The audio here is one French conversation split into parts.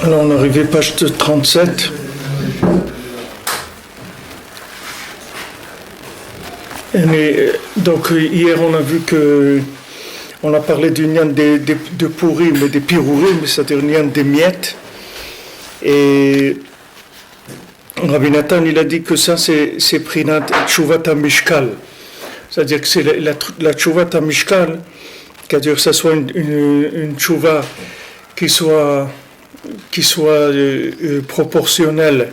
Alors on est arrivé page 37. Donc hier on a vu que on a parlé du nian de Purim et des Pirurim, c'est-à-dire nian des miettes. Et Rabbi Nathan il a dit que ça c'est Prinat Tshuvat HaMishkal. C'est-à-dire que c'est la Tshuvat HaMishkal, c'est-à-dire que ça soit une Tshuva qui soit proportionnelle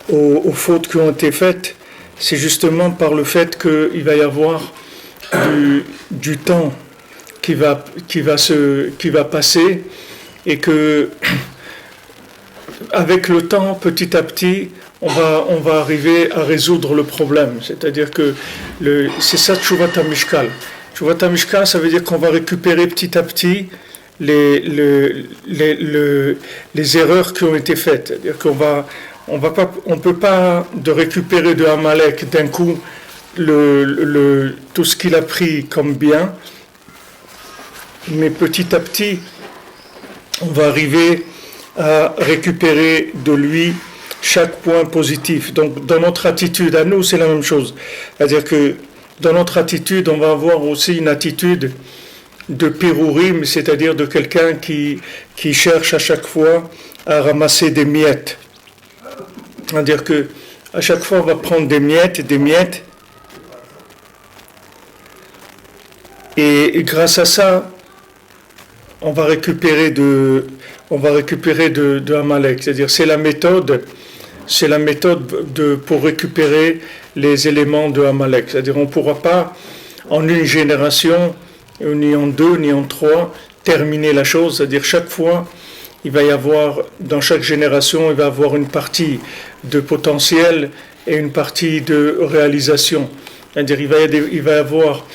aux fautes qui ont été faites. C'est justement par le fait qu'il va y avoir du temps qui va passer et que avec le temps, petit à petit, on va arriver à résoudre le problème. C'est-à-dire que c'est ça Tshuvat HaMishkal. Tshuvat HaMishkal, ça veut dire qu'on va récupérer petit à petit les erreurs qui ont été faites. C'est-à-dire on peut pas de récupérer de Amalek d'un coup tout ce qu'il a pris comme bien, mais petit à petit, on va arriver à récupérer de lui chaque point positif. Donc, dans notre attitude à nous, c'est la même chose. C'est-à-dire que dans notre attitude, on va avoir aussi une attitude de pirurim, c'est-à-dire de quelqu'un qui cherche à chaque fois à ramasser des miettes. C'est-à-dire que à chaque fois, on va prendre des miettes, et grâce à ça, on va récupérer de Amalek. C'est-à-dire, c'est la méthode pour récupérer les éléments de Amalek. C'est-à-dire, on ne pourra pas en une génération, ni en deux, ni en trois, terminer la chose. C'est-à-dire, chaque fois, il va y avoir, dans chaque génération, il va y avoir une partie de potentiel et une partie de réalisation. C'est-à-dire, il va y avoir,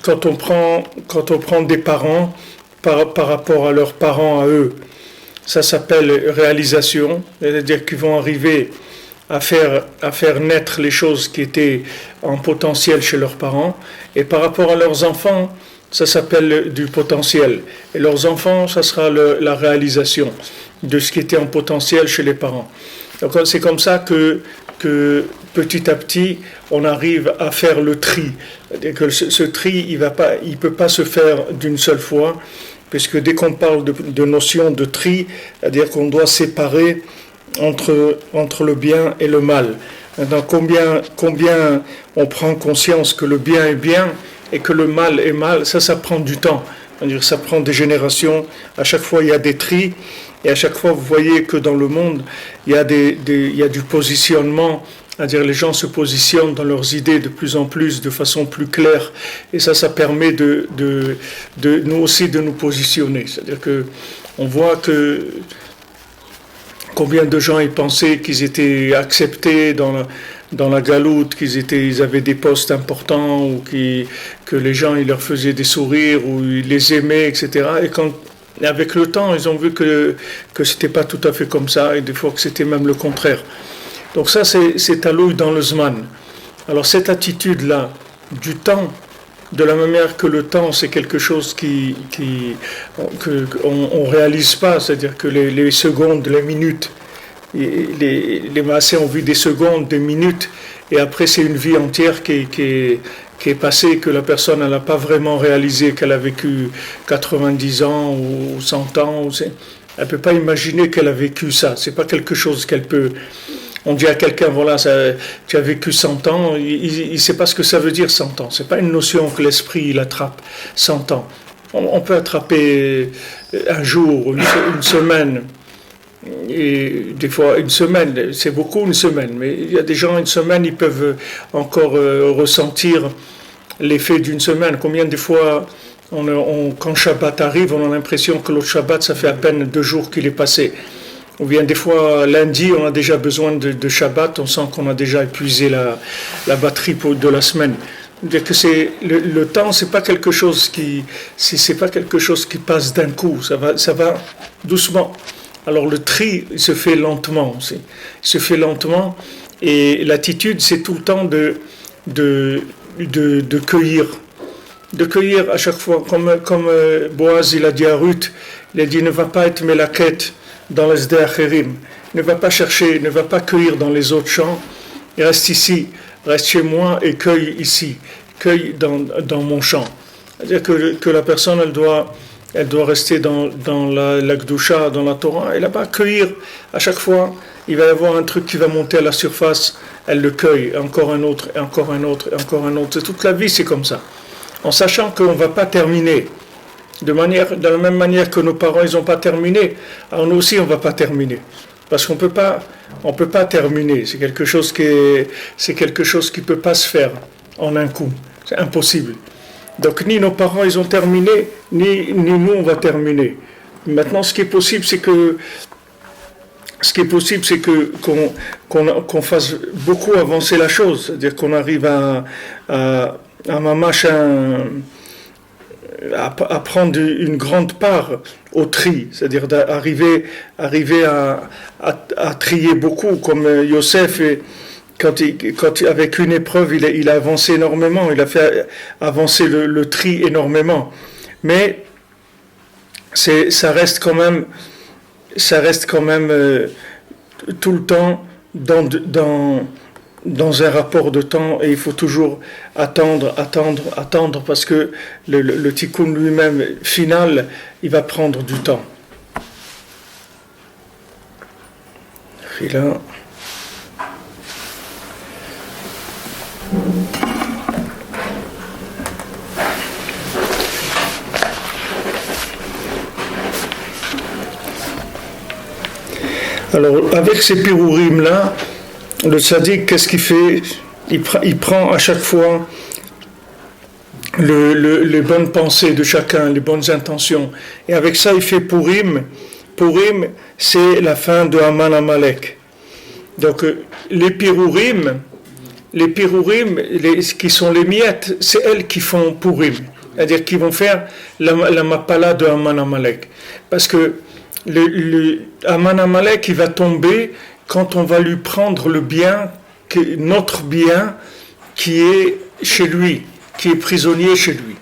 quand on prend des parents par rapport à leurs parents à eux, ça s'appelle réalisation, c'est-à-dire qu'ils vont arriver à faire naître les choses qui étaient en potentiel chez leurs parents, et par rapport à leurs enfants, ça s'appelle du potentiel. Et leurs enfants, ça sera la réalisation de ce qui était en potentiel chez les parents. Donc c'est comme ça que petit à petit, on arrive à faire le tri. C'est-à-dire que ce tri, il peut pas se faire d'une seule fois, puisque dès qu'on parle de notion de tri, c'est-à-dire qu'on doit séparer entre le bien et le mal. Maintenant, combien on prend conscience que le bien est bien et que le mal est mal, ça prend du temps. C'est-à-dire ça prend des générations. À chaque fois, il y a des tris. Et à chaque fois, vous voyez que dans le monde, il y a du positionnement. C'est-à-dire les gens se positionnent dans leurs idées de plus en plus, de façon plus claire. Et ça permet de nous aussi de nous positionner. C'est-à-dire que on voit que combien de gens ils pensaient qu'ils étaient acceptés dans la galoute, qu'ils avaient des postes importants, ou que les gens ils leur faisaient des sourires, ou ils les aimaient, etc. Et avec le temps, ils ont vu que c'était pas tout à fait comme ça, et des fois que c'était même le contraire. Donc ça, c'est talouille dans le Zman. Alors cette attitude-là, du temps, de la même manière que le temps, c'est quelque chose qu'on réalise pas, c'est-à-dire que les secondes, les minutes, les massés ont vu des secondes, des minutes, et après c'est une vie entière qui est passée, que la personne n'a pas vraiment réalisé qu'elle a vécu 90 ans ou 100 ans. Elle ne peut pas imaginer qu'elle a vécu ça. C'est pas quelque chose qu'elle peut... On dit à quelqu'un, voilà, tu as vécu 100 ans, il ne sait pas ce que ça veut dire 100 ans. Ce n'est pas une notion que l'esprit il attrape 100 ans. On peut attraper un jour, une semaine, et des fois une semaine, c'est beaucoup une semaine, mais il y a des gens, une semaine, ils peuvent encore ressentir l'effet d'une semaine. Combien de fois, quand Shabbat arrive, on a l'impression que l'autre Shabbat, ça fait à peine 2 jours qu'il est passé. Ou bien des fois, lundi, on a déjà besoin de Shabbat, on sent qu'on a déjà épuisé la batterie de la semaine. C'est-à-dire que le temps, c'est pas quelque chose qui passe d'un coup, ça va doucement. Alors le tri, il se fait lentement aussi. Il se fait lentement, et l'attitude, c'est tout le temps de cueillir. De cueillir à chaque fois, comme Boaz, il a dit à Ruth, il a dit, ne va pas être mélaquette dans les Acherim. Ne va pas chercher, ne va pas cueillir dans les autres champs. Reste ici, reste chez moi et cueille ici. Cueille dans mon champ. C'est-à-dire que la personne, elle doit rester dans la Gdusha, dans la Torah, et là-bas cueillir. À chaque fois, il va y avoir un truc qui va monter à la surface, elle le cueille, encore un autre, et encore un autre, et encore un autre. Toute la vie, c'est comme ça. En sachant qu'on ne va pas terminer. De la même manière que nos parents, ils n'ont pas terminé, alors nous aussi, on ne va pas terminer. Parce qu'on peut pas terminer. C'est quelque chose qui ne peut pas se faire en un coup. C'est impossible. Donc ni nos parents ils ont terminé, ni nous on va terminer. Maintenant ce qui est possible c'est qu'on fasse beaucoup avancer la chose, c'est-à-dire qu'on arrive à prendre une grande part au tri, c'est-à-dire d'arriver à trier beaucoup comme Yosef et quand avec une épreuve, il a avancé énormément, il a fait avancer le tri énormément. Mais ça reste quand même tout le temps dans un rapport de temps et il faut toujours attendre parce que le tikkun lui-même final, il va prendre du temps. Et là, alors, avec ces pirourim-là, le tzaddik, qu'est-ce qu'il fait? Il prend à chaque fois les bonnes pensées de chacun, les bonnes intentions. Et avec ça, il fait Purim. Purim, c'est la fin de Haman Amalek. Donc, les pirourim, qui sont les miettes, c'est elles qui font Purim. C'est-à-dire qu'ils vont faire la mapala de Haman Amalek. Parce que Haman Amalek, il va tomber quand on va lui prendre le bien, notre bien, qui est chez lui, qui est prisonnier chez lui.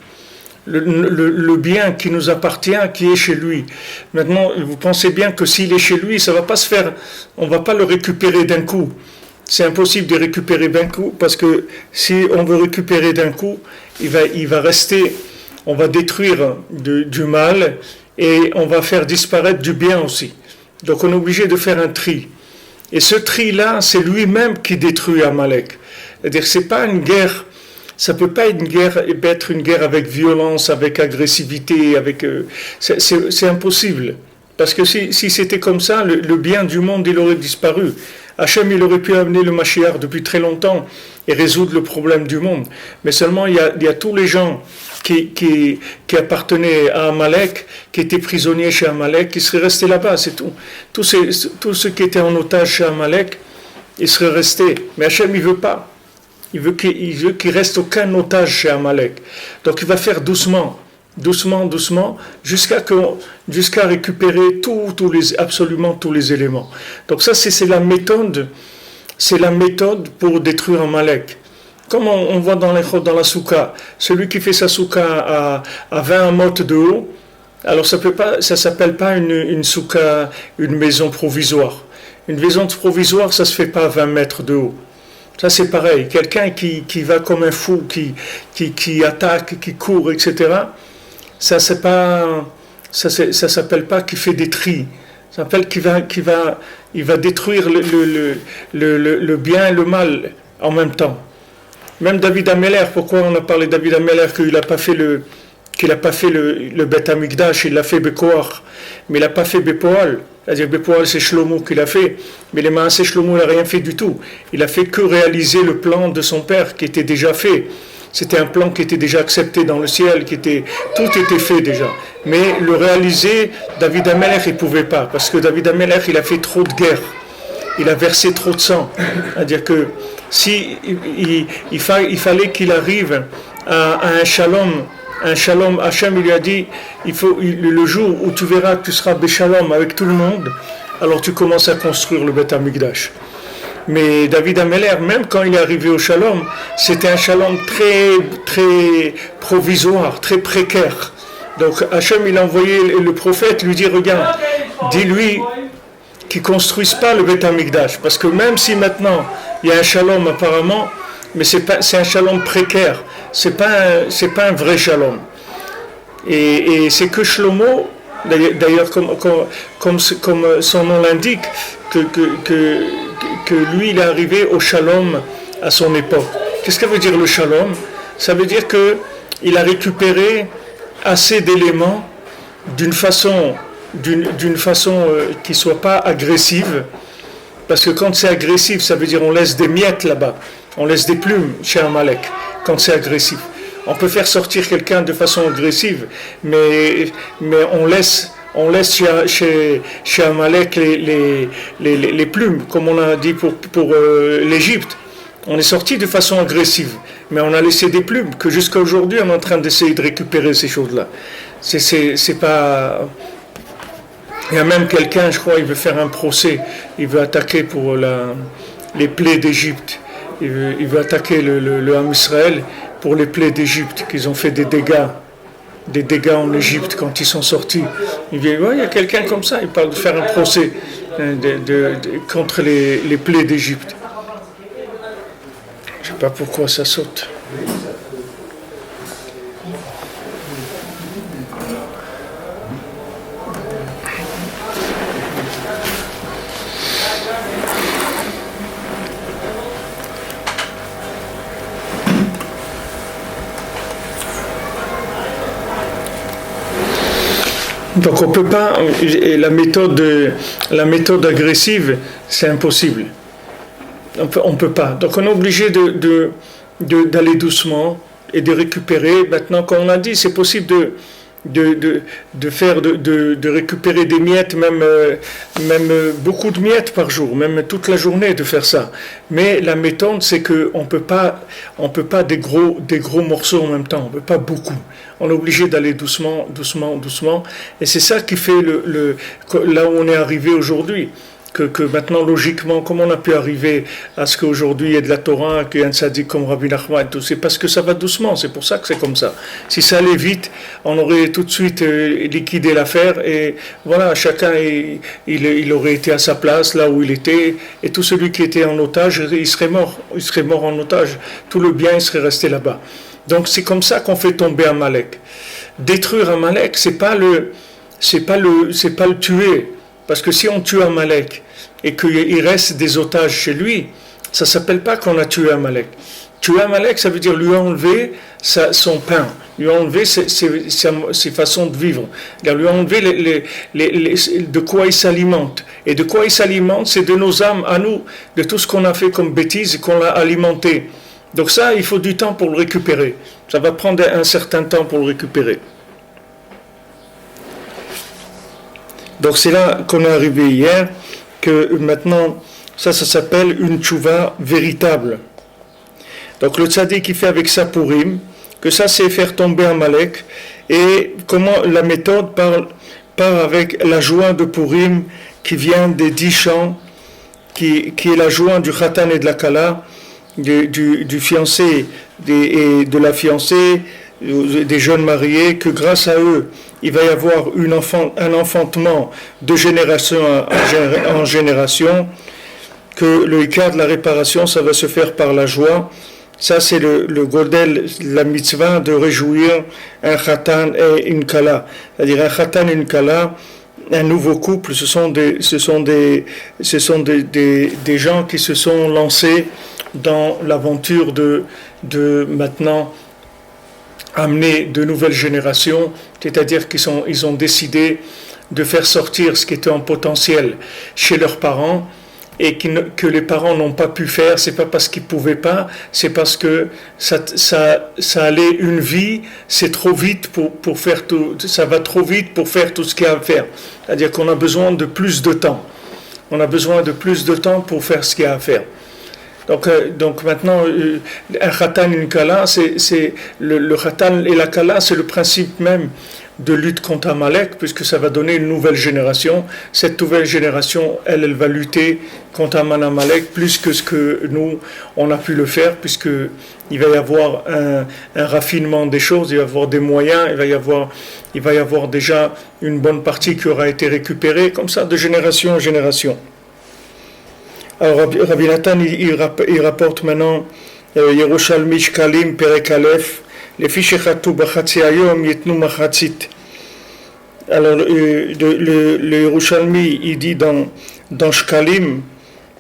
Le bien qui nous appartient, qui est chez lui. Maintenant, vous pensez bien que s'il est chez lui, ça va pas se faire, on va pas le récupérer d'un coup. C'est impossible de récupérer d'un coup, parce que si on veut récupérer d'un coup, il va rester, on va détruire du mal, et on va faire disparaître du bien aussi. Donc on est obligé de faire un tri. Et ce tri-là, c'est lui-même qui détruit Amalek. C'est-à-dire que c'est pas une guerre, ça peut pas être une guerre avec violence, avec agressivité, c'est impossible. Parce que si c'était comme ça, le bien du monde, il aurait disparu. Hachem, il aurait pu amener le Mashiach depuis très longtemps et résoudre le problème du monde. Mais seulement, il y a tous les gens qui appartenaient à Amalek, qui étaient prisonniers chez Amalek, qui seraient restés là-bas, c'est tout. Tous ceux qui étaient en otage chez Amalek, ils seraient restés. Mais Hachem, il veut pas. Il veut qu'il reste aucun otage chez Amalek. Donc il va faire doucement, jusqu'à récupérer absolument tous les éléments. Donc ça, c'est la méthode pour détruire Amalek. Comme on voit dans la soukha, celui qui fait sa soukha à 20 amot de haut, alors ça s'appelle pas une soukha, une maison provisoire. Une maison provisoire, ça se fait pas à 20 mètres de haut. Ça c'est pareil. Quelqu'un qui va comme un fou, qui attaque, qui court, etc. Ça s'appelle pas qu'il fait des tris. Ça s'appelle qu'il va détruire le bien et le mal en même temps. Même David Ameller, pourquoi on a parlé de David Ameller qu'il n'a pas fait le Beth Amikdash, il l'a fait Bekoach, mais il n'a pas fait Bepoal. C'est-à-dire Bepoal c'est Shlomo qui l'a fait, mais les Maaseh Shlomo n'a rien fait du tout. Il a fait que réaliser le plan de son père qui était déjà fait. C'était un plan qui était déjà accepté dans le ciel, tout était fait déjà. Mais le réaliser, David Ameller il ne pouvait pas, parce que David Ameller il a fait trop de guerres. Il a versé trop de sang. C'est-à-dire que si il fallait qu'il arrive à un shalom, Hachem il lui a dit, le jour où tu verras que tu seras béchalom avec tout le monde, alors tu commences à construire le Beth Amikdash. Mais David Ameller, même quand il est arrivé au shalom, c'était un shalom très, très provisoire, très précaire. Donc Hachem il a envoyé le prophète lui dire, regarde, dis-lui qui construisent pas le Beth Amikdash. Parce que même si maintenant il y a un shalom apparemment, mais c'est un shalom précaire. C'est pas un vrai shalom. Et c'est que Shlomo, d'ailleurs comme son nom l'indique, que lui il est arrivé au shalom à son époque. Qu'est-ce que ça veut dire le shalom? Ça veut dire qu'il a récupéré assez d'éléments d'une façon qui ne soit pas agressive, parce que quand c'est agressif, ça veut dire on laisse des miettes là-bas, on laisse des plumes chez Amalek, quand c'est agressif. On peut faire sortir quelqu'un de façon agressive, mais on laisse chez Amalek les plumes, comme on a dit pour l'Égypte. On est sorti de façon agressive, mais on a laissé des plumes, que jusqu'à aujourd'hui on est en train d'essayer de récupérer ces choses-là. C'est pas... Il y a même quelqu'un, je crois, il veut faire un procès, il veut attaquer pour les plaies d'Égypte, il veut attaquer le Ham Israël pour les plaies d'Égypte, qu'ils ont fait des dégâts en Égypte quand ils sont sortis. Il dit, ouais, il y a quelqu'un comme ça, il parle de faire un procès contre les plaies d'Égypte. Je ne sais pas pourquoi ça saute. Donc on peut pas, la méthode agressive, c'est impossible. On peut pas. Donc on est obligé d'aller doucement et de récupérer. Maintenant, comme on a dit, c'est possible de récupérer des miettes, même beaucoup de miettes par jour, même toute la journée de faire ça. Mais la méthode, c'est que on peut pas des gros morceaux en même temps. On peut pas beaucoup. On est obligé d'aller doucement. Et c'est ça qui fait là où on est arrivé aujourd'hui. Que maintenant, logiquement, comment on a pu arriver à ce qu'aujourd'hui il y ait de la Torah, qu'il y ait un tzaddik comme Rabbi Nachman, c'est parce que ça va doucement, c'est pour ça que c'est comme ça. Si ça allait vite, on aurait tout de suite liquidé l'affaire, et voilà, chacun, il aurait été à sa place, là où il était, et tout celui qui était en otage, il serait mort en otage, tout le bien, il serait resté là-bas. Donc c'est comme ça qu'on fait tomber Amalek. Détruire Amalek, c'est pas le tuer, parce que si on tue Amalek, et qu'il reste des otages chez lui, ça ne s'appelle pas qu'on a tué Amalek. Tuer Amalek, ça veut dire lui enlever son pain, lui enlever ses façons de vivre, lui enlever de quoi il s'alimente. Et de quoi il s'alimente, c'est de nos âmes à nous, de tout ce qu'on a fait comme bêtises et qu'on l'a alimenté. Donc ça, il faut du temps pour le récupérer. Ça va prendre un certain temps pour le récupérer. Donc c'est là qu'on est arrivé hier, que maintenant, ça s'appelle une tchouva véritable. Donc le tzaddik qui fait avec ça Purim, que ça c'est faire tomber Amalek, et comment la méthode part avec la joie de Purim qui vient des 10 chants, qui est la joie du Khatan et de la Kala, du fiancé et de la fiancée, des jeunes mariés, que grâce à eux, il va y avoir un enfantement de génération en génération, que le ikar de la réparation, ça va se faire par la joie. Ça, c'est le godel, la mitzvah de réjouir un khatan et une kala. C'est-à-dire un khatan et une kala, un nouveau couple, ce sont des gens qui se sont lancés dans l'aventure de maintenant amener de nouvelles générations, c'est-à-dire qu'ils ont décidé de faire sortir ce qui était en potentiel chez leurs parents et que les parents n'ont pas pu faire. C'est pas parce qu'ils pouvaient pas, c'est parce que ça allait une vie, c'est trop vite pour faire tout, ça va trop vite pour faire tout ce qu'il y a à faire. C'est-à-dire qu'on a besoin de plus de temps. On a besoin de plus de temps pour faire ce qu'il y a à faire. Donc maintenant, un khatan et une kala, c'est le khatan et la kala, c'est le principe même de lutte contre Amalek, puisque ça va donner une nouvelle génération. Cette nouvelle génération, elle va lutter contre Amalek plus que ce que nous, on a pu le faire, puisque il va y avoir un raffinement des choses, il va y avoir des moyens, il va y avoir déjà une bonne partie qui aura été récupérée, comme ça, de génération en génération. Alors Rabbi Nathan, il rapporte maintenant Yerushalmi Shkalim Perek Aleph, les fiches Chatou Bachatzi Ayom Yetnu Machatzit. Alors le Yerushalmi, il dit dans Shkalim,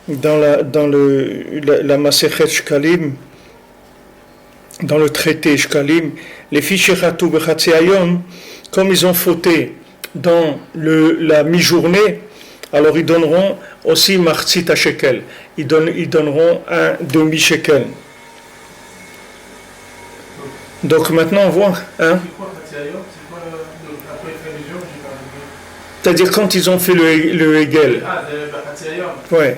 dans la Masechet Shkalim, dans le traité Shkalim, les fiches Chatou Bachatzi Ayom, comme ils ont fauté dans la mi-journée, alors ils donneront aussi Martzit à Shekel. Ils donneront un demi-shekel. Donc maintenant on voit. Hein? C'est-à-dire quand ils ont fait le Hegel. Ouais.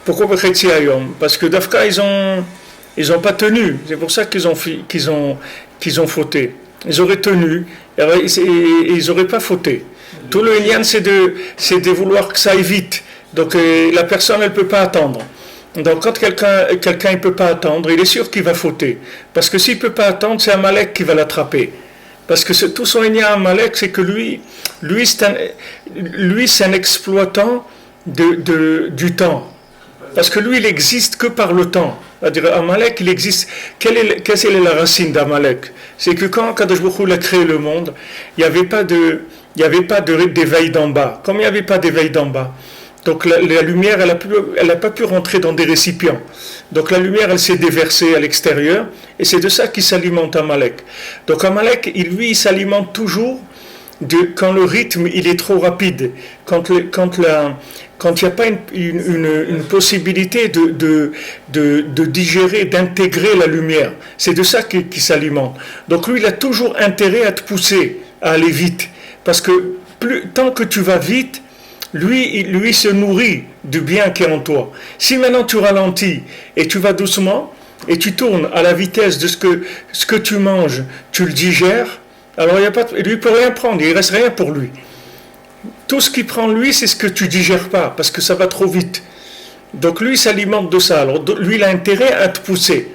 Pourquoi Bachatzi Ayom? Parce que Dafka ils ont pas tenu. C'est pour ça qu'ils ont fauté. Ils auraient tenu et ils n'auraient pas fauté. Tout le Inyan, c'est de vouloir que ça aille vite. Donc la personne, elle ne peut pas attendre. Donc quand quelqu'un ne peut pas attendre, il est sûr qu'il va fauter. Parce que s'il ne peut pas attendre, c'est Amalek qui va l'attraper. Parce que tout son Inyan Amalek, c'est que lui c'est un exploitant du temps. Parce que lui, il n'existe que par le temps. C'est-à-dire, Amalek, il existe. Quelle est la racine d'Amalek? C'est que quand Kadosh Baruch Hu a créé le monde, il n'y avait pas d'éveil d'en bas. Comme il n'y avait pas d'éveil d'en bas, donc la lumière, elle n'a pas pu rentrer dans des récipients. Donc la lumière, elle s'est déversée à l'extérieur, et c'est de ça qu'il s'alimente Amalek. Donc Amalek, il s'alimente toujours quand le rythme il est trop rapide, quand il n'y a pas une possibilité de digérer, d'intégrer la lumière. C'est de ça qu'il s'alimente. Donc lui, il a toujours intérêt à te pousser à aller vite. Parce que tant que tu vas vite, lui se nourrit du bien qui est en toi. Si maintenant tu ralentis et tu vas doucement, et tu tournes à la vitesse de ce que tu manges, tu le digères, alors lui ne peut rien prendre, il ne reste rien pour lui. Tout ce qu'il prend lui, c'est ce que tu digères pas, parce que ça va trop vite. Donc lui, il s'alimente de ça. Alors lui, il a intérêt à te pousser.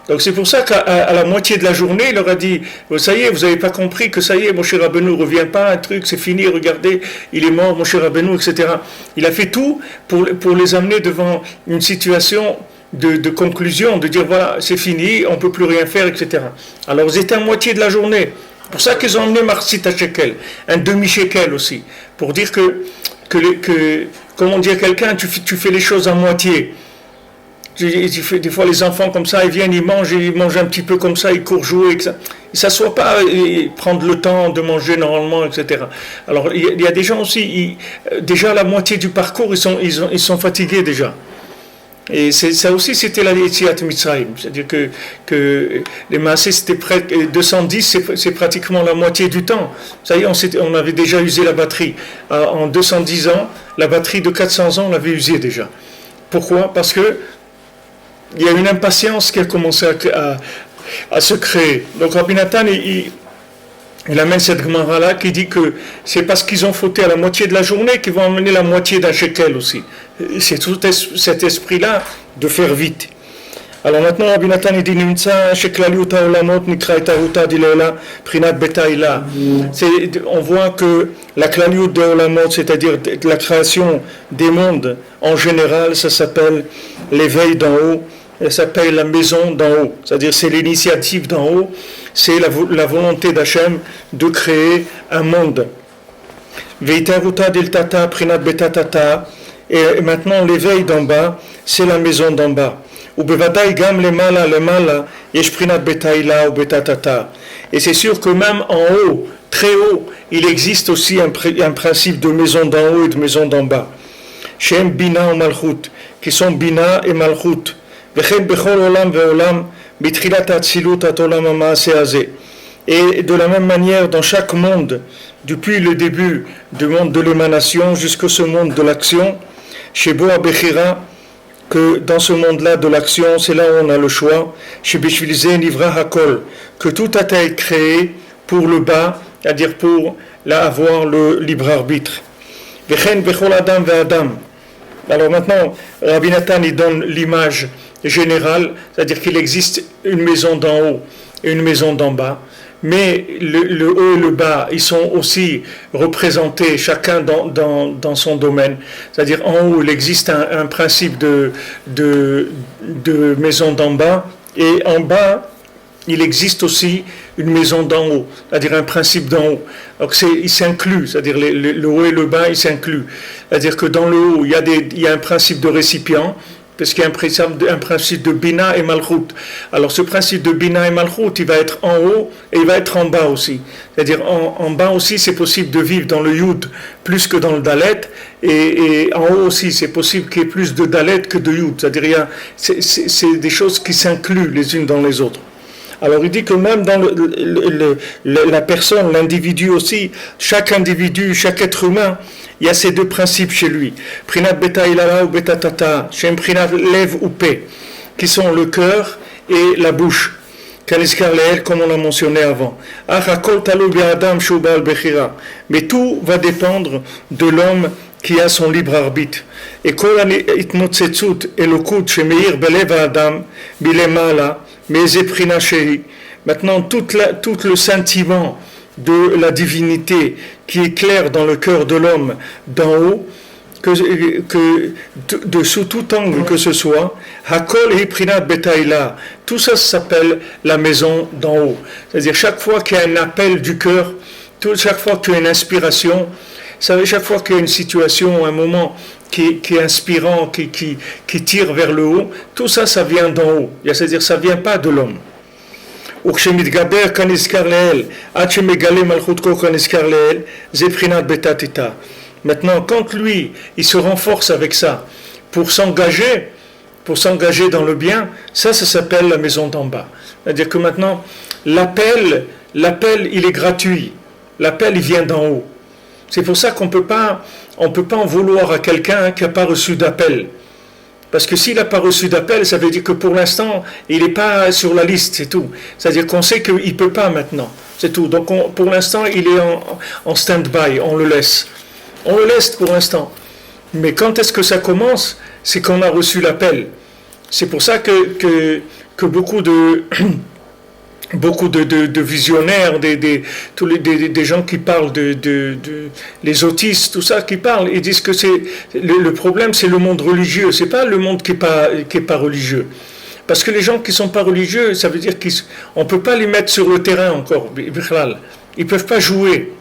Donc c'est pour ça qu'à la moitié de la journée, il leur a dit, ça y est, vous n'avez pas compris que ça y est, Moshe Rabbeinu ne revient pas, un truc, c'est fini, regardez, il est mort, Moshe Rabbeinu, etc. Il a fait tout pour les amener devant une situation de conclusion, de dire voilà, c'est fini, on ne peut plus rien faire, etc. Alors ils étaient à moitié de la journée. C'est pour ça qu'ils ont emmené Martzit à Shekel, un demi-shekel aussi, pour dire que comment dire quelqu'un, tu fais les choses à moitié. Des fois les enfants comme ça, ils viennent, ils mangent un petit peu comme ça, ils courent jouer, etc. Ils ne s'assoient pas et prendre le temps de manger normalement, etc. Alors il y a des gens aussi, déjà la moitié du parcours, ils sont fatigués déjà. Et ça aussi, c'était la Yetziat Mitzrayim. C'est-à-dire que les Maaseh, c'était près 210, c'est pratiquement la moitié du temps. Ça y est, on avait déjà usé la batterie. En 210 ans, la batterie de 400 ans, on l'avait usée déjà. Pourquoi? Parce que il y a une impatience qui a commencé à se créer. Donc Rabbi Nathan, il amène cette Gemara-là qui dit que c'est parce qu'ils ont fauté à la moitié de la journée qu'ils vont amener la moitié d'un shekel aussi. C'est tout cet esprit-là de faire vite. Alors maintenant, Rabbi Nathan il dit Nimtza sheklaliut haolamot nikra etaruta dilela prinat betaila. On voit que la klaliut de haolamot, c'est-à-dire la création des mondes en général, ça s'appelle l'éveil d'en haut. Ça s'appelle la maison d'en haut, c'est-à-dire c'est l'initiative d'en haut, c'est la volonté d'Hachem de créer un monde. Veitaruta diltata prinat betatata, et maintenant l'éveil d'en bas, c'est la maison d'en bas. Ubevadai gam lemala yesh prinat betaila ou betatata. Et c'est sûr que même en haut, très haut, il existe aussi un principe de maison d'en haut et de maison d'en bas. Shem bina ou malchut, qui sont bina et malchut. Et de la même manière, dans chaque monde, depuis le début du monde de l'émanation jusqu'à ce monde de l'action, chez Boa Bechira, que dans ce monde-là de l'action, c'est là où on a le choix, chez Beshvilze Nivra Hakol, que tout a été créé pour le bas c'est-à-dire pour là, avoir le libre arbitre. Vechen bechol adam ve'adam. Alors maintenant, Rabbi Nathan il donne l'image générale, c'est-à-dire qu'il existe une maison d'en haut et une maison d'en bas, mais le haut et le bas, ils sont aussi représentés chacun dans son domaine. C'est-à-dire en haut, il existe un principe de maison d'en bas, et en bas, il existe aussi une maison d'en haut, c'est-à-dire un principe d'en haut. Donc il s'inclut, c'est-à-dire le haut et le bas, il s'inclut. C'est-à-dire que dans le haut, il y a un principe de récipient, parce qu'il y a un principe de Bina et Malchut. Alors ce principe de Bina et Malchut, il va être en haut et il va être en bas aussi. C'est-à-dire en bas aussi, c'est possible de vivre dans le Yud plus que dans le Dalet, et en haut aussi, c'est possible qu'il y ait plus de Dalet que de Yud. C'est-à-dire c'est des choses qui s'incluent les unes dans les autres. Alors il dit que même dans la personne, l'individu aussi, chaque individu, chaque être humain, il y a ces deux principes chez lui. Prinat beta ilala ou beta tata, shem prinat lev ou pe, qui sont le cœur et la bouche. Kaniskar leel, comme on l'a mentionné avant. Achakol talou bi'adam shubal bechira. Mais tout va dépendre de l'homme qui a son libre arbitre. Et kol itnotzetzut elokut shemeir belev adam bilemala. Maintenant, tout le sentiment de la divinité qui est clair dans le cœur de l'homme d'en haut, de sous tout angle que ce soit, Hakol et Prinat Betaïla, tout ça s'appelle la maison d'en haut. C'est-à-dire chaque fois qu'il y a un appel du cœur, chaque fois qu'il y a une inspiration, chaque fois qu'il y a une situation, un moment qui est inspirant, qui tire vers le haut, tout ça, ça vient d'en haut. C'est-à-dire, ça ne vient pas de l'homme. Maintenant, quand lui, il se renforce avec ça, pour s'engager dans le bien, ça s'appelle la maison d'en bas. C'est-à-dire que maintenant, l'appel, il est gratuit. L'appel, il vient d'en haut. C'est pour ça qu'on peut pas en vouloir à quelqu'un qui n'a pas reçu d'appel. Parce que s'il n'a pas reçu d'appel, ça veut dire que pour l'instant, il n'est pas sur la liste, c'est tout. C'est-à-dire qu'on sait qu'il ne peut pas maintenant, c'est tout. Donc pour l'instant, il est en stand-by, on le laisse. On le laisse pour l'instant. Mais quand est-ce que ça commence? C'est qu'on a reçu l'appel. C'est pour ça que beaucoup de visionnaires, des gens qui parlent les autistes, tout ça, qui parlent, ils disent que le problème, c'est le monde religieux, c'est pas le monde qui est pas religieux. Parce que les gens qui sont pas religieux, ça veut dire qu'on peut pas les mettre sur le terrain encore, ils peuvent pas jouer.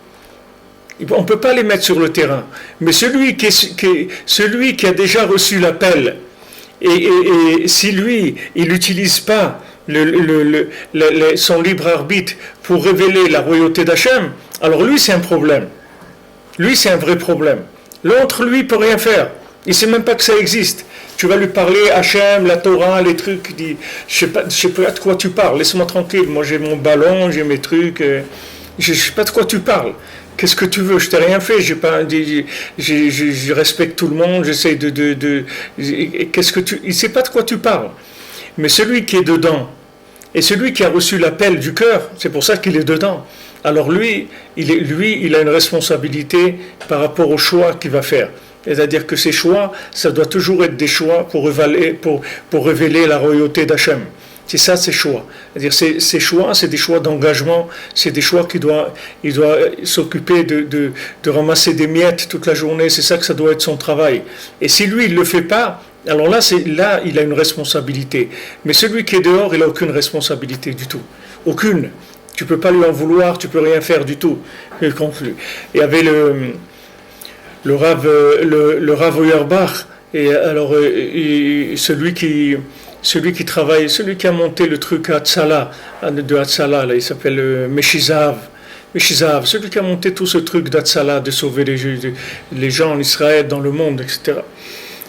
On peut pas les mettre sur le terrain. Mais celui qui a déjà reçu l'appel, et si lui, il n'utilise pas son libre arbitre pour révéler la royauté d'Hachem, alors lui c'est un problème. Lui c'est un vrai problème. L'autre, lui, peut rien faire. Il ne sait même pas que ça existe. Tu vas lui parler Hachem, la Torah, les trucs, il dit, je sais pas de quoi tu parles, laisse-moi tranquille, moi j'ai mon ballon, j'ai mes trucs, je sais pas de quoi tu parles. Qu'est-ce que tu veux? Je t'ai rien fait. Je respecte tout le monde. J'essaie il sait pas de quoi tu parles. Mais celui qui est dedans et celui qui a reçu l'appel du cœur, c'est pour ça qu'il est dedans. Alors lui, il a une responsabilité par rapport aux choix qu'il va faire. C'est-à-dire que ces choix, ça doit toujours être des choix pour révéler la royauté d'Hachem. C'est ça, ces choix. C'est-à-dire ces choix, c'est des choix d'engagement, c'est des choix il doit s'occuper de ramasser des miettes toute la journée, c'est ça que ça doit être son travail. Et si lui, il ne le fait pas, alors là, il a une responsabilité. Mais celui qui est dehors, il n'a aucune responsabilité du tout. Aucune. Tu ne peux pas lui en vouloir, tu ne peux rien faire du tout contre lui. Il y avait le Rav Auerbach, et alors celui qui travaille, celui qui a monté le truc à Hatzala, de Hatzala, là, il s'appelle Meshizav, celui qui a monté tout ce truc d'Hatzala, de sauver les gens en Israël, dans le monde, etc.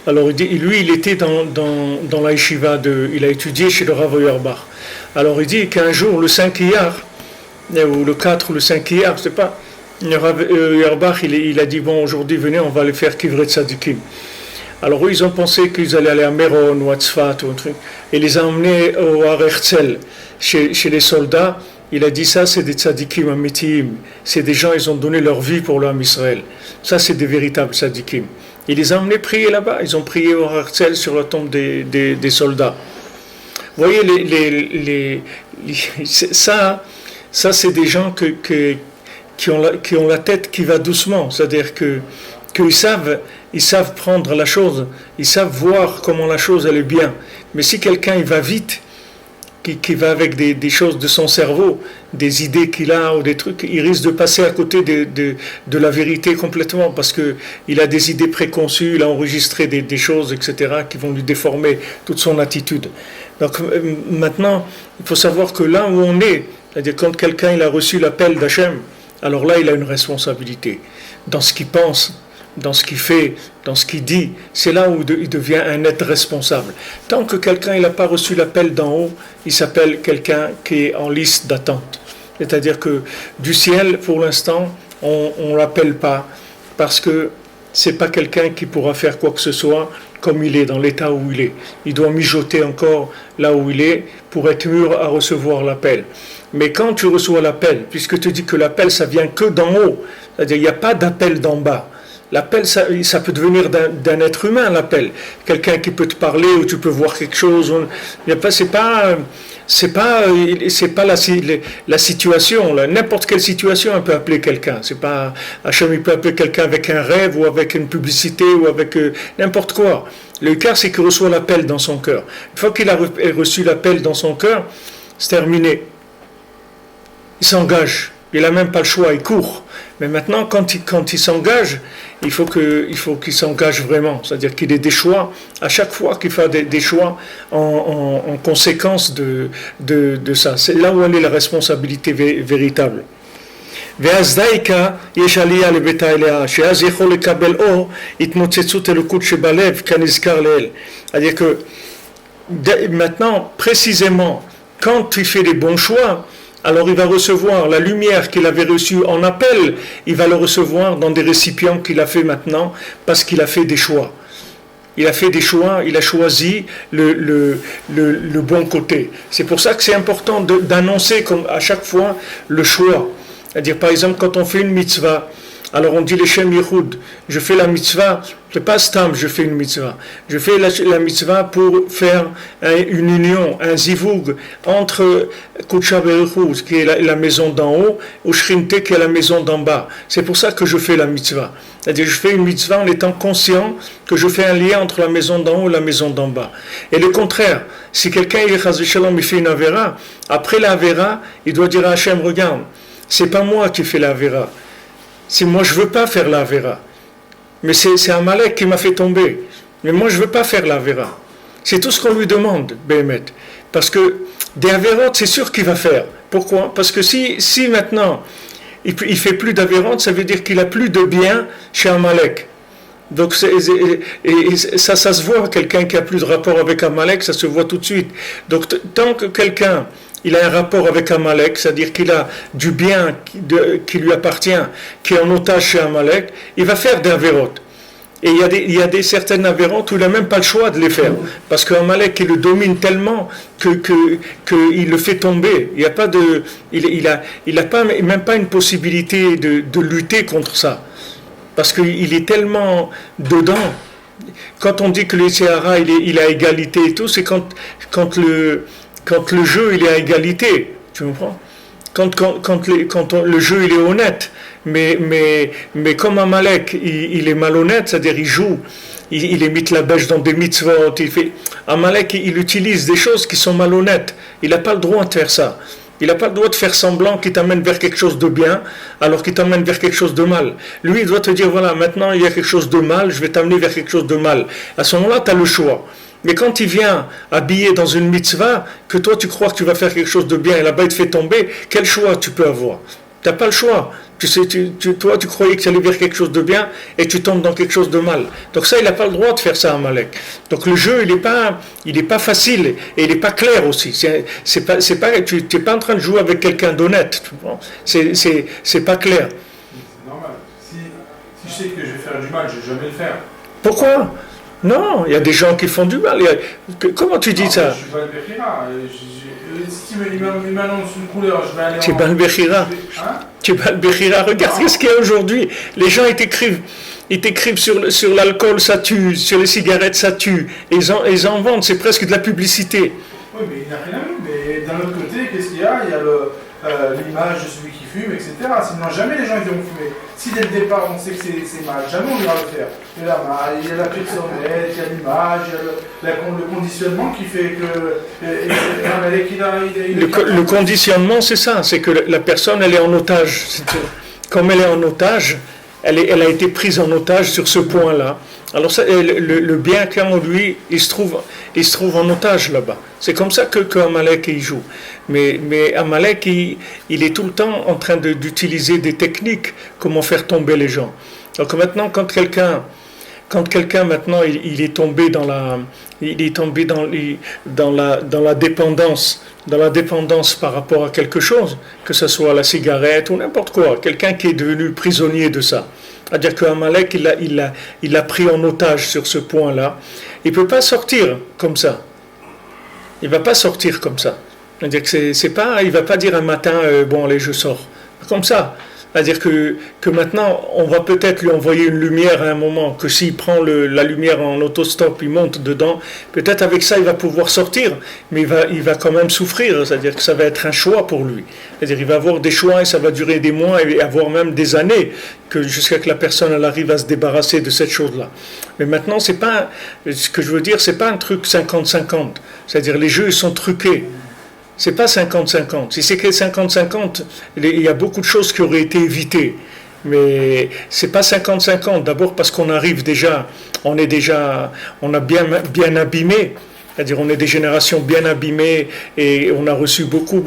Alors il était dans la yeshiva, il a étudié chez le Rav Auerbach. Alors il dit qu'un jour, le 5 Iyar, ou le 4 ou le 5 Iyar, je sais pas, le Rav Auerbach, il a dit, bon, aujourd'hui, venez, on va aller faire Kivret Tzadikim. Alors eux, ils ont pensé qu'ils allaient aller à Méron ou à Tzfat ou un truc, et les a emmenés au Har Herzl, chez les soldats, il a dit ça, c'est des tzadikim amitim. C'est des gens, ils ont donné leur vie pour l'homme Israël. Ça, c'est des véritables tzadikim. Il les a emmenés prier là-bas. Ils ont prié au Herzl sur la tombe des soldats. Vous voyez, ça, c'est des gens qui ont la tête qui va doucement. C'est-à-dire qu'ils savent prendre la chose. Ils savent voir comment la chose, elle est bien. Mais si quelqu'un, il va vite, qui va avec des choses de son cerveau, des idées qu'il a ou des trucs, il risque de passer à côté de la vérité complètement parce qu'il a des idées préconçues, il a enregistré des choses, etc., qui vont lui déformer toute son attitude. Donc maintenant, il faut savoir que là où on est, c'est-à-dire quand quelqu'un il a reçu l'appel d'Hachem, alors là il a une responsabilité dans ce qu'il pense, dans ce qu'il fait, dans ce qu'il dit. C'est là où il devient un être responsable. Tant que quelqu'un n'a pas reçu l'appel d'en haut, il s'appelle quelqu'un qui est en liste d'attente. C'est-à-dire que du ciel, pour l'instant, on ne l'appelle pas parce que ce n'est pas quelqu'un qui pourra faire quoi que ce soit comme il est, dans l'état où il est. Il doit mijoter encore là où il est pour être mûr à recevoir l'appel. Mais quand tu reçois l'appel, puisque tu dis que l'appel, ça vient que d'en haut, c'est-à-dire il n'y a pas d'appel d'en bas. L'appel, ça peut devenir d'un être humain, l'appel. Quelqu'un qui peut te parler ou tu peux voir quelque chose. C'est pas la situation. Là. N'importe quelle situation, on peut appeler quelqu'un. C'est pas Hachem, il peut appeler quelqu'un avec un rêve ou avec une publicité ou avec n'importe quoi. Le cœur, c'est qu'il reçoit l'appel dans son cœur. Une fois qu'il a reçu l'appel dans son cœur, c'est terminé. Il s'engage. Il n'a même pas le choix, il court. Mais maintenant, quand il s'engage, il faut qu'il s'engage vraiment. C'est-à-dire qu'il ait des choix, à chaque fois qu'il fait des choix en conséquence de ça. C'est là où elle est la responsabilité véritable. C'est-à-dire que maintenant, précisément, quand il fait les bons choix, alors il va recevoir la lumière qu'il avait reçue en appel, il va le recevoir dans des récipients qu'il a fait maintenant, parce qu'il a fait des choix. Il a fait des choix, il a choisi le bon côté. C'est pour ça que c'est important d'annoncer à chaque fois le choix. C'est-à-dire, par exemple, quand on fait une mitzvah, alors on dit les Shem Yehoud, je fais la mitzvah, c'est pas stam, je fais une mitzvah. Je fais la mitzvah pour faire une union, un zivug entre Kudsha Beruchu, qui est la maison d'en haut, ou Shrinte, qui est la maison d'en bas. C'est pour ça que je fais la mitzvah. C'est-à-dire, je fais une mitzvah en étant conscient que je fais un lien entre la maison d'en haut et la maison d'en bas. Et le contraire, si quelqu'un il fait une avera, après la avera, il doit dire à Hachem, regarde, c'est pas moi qui fais la avera. Si moi je veux pas faire la Avera, mais c'est Amalek qui m'a fait tomber. Mais moi je veux pas faire la Avera. C'est tout ce qu'on lui demande, Béhémet. Parce que des Avérotes, c'est sûr qu'il va faire. Pourquoi? Parce que si maintenant il fait plus d'Avérotes, ça veut dire qu'il a plus de bien chez Amalek. Donc ça se voit, quelqu'un qui a plus de rapport avec Amalek, ça se voit tout de suite. Donc tant que quelqu'un il a un rapport avec Amalek, c'est-à-dire qu'il a du bien qui lui appartient, qui est en otage chez Amalek, il va faire des avérotes. Et il y a certaines avérotes où il n'a même pas le choix de les faire. Parce qu'Amalek, il le domine tellement qu'il le fait tomber. Il n'a même pas une possibilité de lutter contre ça. Parce qu'il est tellement dedans. Quand on dit que le Sahara, il a égalité et tout, c'est quand le jeu il est à égalité, tu comprends? Quand le jeu il est honnête, mais comme Amalek il est malhonnête, c'est-à-dire il joue, il émite la bêche dans des mitzvot, Amalek il utilise des choses qui sont malhonnêtes, il n'a pas le droit de faire ça. Il n'a pas le droit de faire semblant qu'il t'amène vers quelque chose de bien, alors qu'il t'amène vers quelque chose de mal. Lui, il doit te dire, voilà, maintenant il y a quelque chose de mal, je vais t'amener vers quelque chose de mal. À ce moment-là, tu as le choix. Mais quand il vient habillé dans une mitzvah, que toi tu crois que tu vas faire quelque chose de bien, et là-bas il te fait tomber, quel choix tu peux avoir? Tu n'as pas le choix. Toi tu croyais que tu allais vers quelque chose de bien, et tu tombes dans quelque chose de mal. Donc ça, il n'a pas le droit de faire ça à Amalek. Donc le jeu, il n'est pas facile, et il n'est pas clair aussi. Tu n'es pas en train de jouer avec quelqu'un d'honnête. C'est pas clair. C'est normal. Si je sais que je vais faire du mal, je ne vais jamais le faire. Pourquoi? Non, il y a des gens qui font du mal. Comment tu dis Non, ça? je suis pas le Bechira. Si il m'annonce une couleur, je vais aller Tu es pas le Bechira. Hein? Tu es pas le Bechira. Regarde Non. ce qu'il y a aujourd'hui. Les gens ils t'écrivent sur l'alcool, ça tue, sur les cigarettes, ça tue. Ils en vendent, c'est presque de la publicité. Oui, mais il n'y a rien à voir. Mais d'un autre côté, qu'est-ce qu'il y a? Il y a l'image de celui qui fume, etc. Sinon, jamais les gens ils vont fumer. Si dès le départ on sait que c'est mal, jamais on ira le faire. Il y a la personnalité, il y a l'image, il y a le conditionnement qui fait que. Le conditionnement, c'est ça. C'est que la personne, elle est en otage. Comme elle est en otage, elle a été prise en otage sur ce point-là. Alors ça, le bien qu'il y a en lui, il se trouve en otage là-bas. C'est comme ça que Amalek il joue. Mais Amalek, il est tout le temps en train d'utiliser des techniques, comment faire tomber les gens. Donc maintenant, quand quelqu'un maintenant il est tombé dans la dépendance, par rapport à quelque chose, que ce soit la cigarette ou n'importe quoi, quelqu'un qui est devenu prisonnier de ça. C'est-à-dire qu'Amalek, il l'a pris en otage sur ce point-là. Il ne peut pas sortir comme ça. Il ne va pas sortir comme ça. C'est-à-dire que c'est pas, il ne va pas dire un matin, bon allez, je sors. Comme ça. C'est-à-dire que maintenant, on va peut-être lui envoyer une lumière à un moment, que s'il prend la lumière en autostop, il monte dedans, peut-être avec ça, il va pouvoir sortir, mais il va quand même souffrir, c'est-à-dire que ça va être un choix pour lui. C'est-à-dire qu'il va avoir des choix et ça va durer des mois et avoir même des années, jusqu'à que la personne elle arrive à se débarrasser de cette chose-là. Mais maintenant, c'est pas, ce que je veux dire, c'est pas un truc 50-50, c'est-à-dire les jeux, ils sont truqués. C'est pas 50-50. Si c'était 50-50, il y a beaucoup de choses qui auraient été évitées. Mais c'est pas 50-50. D'abord parce qu'on arrive déjà, on a bien abîmé. C'est-à-dire on est des générations bien abîmées et on a reçu beaucoup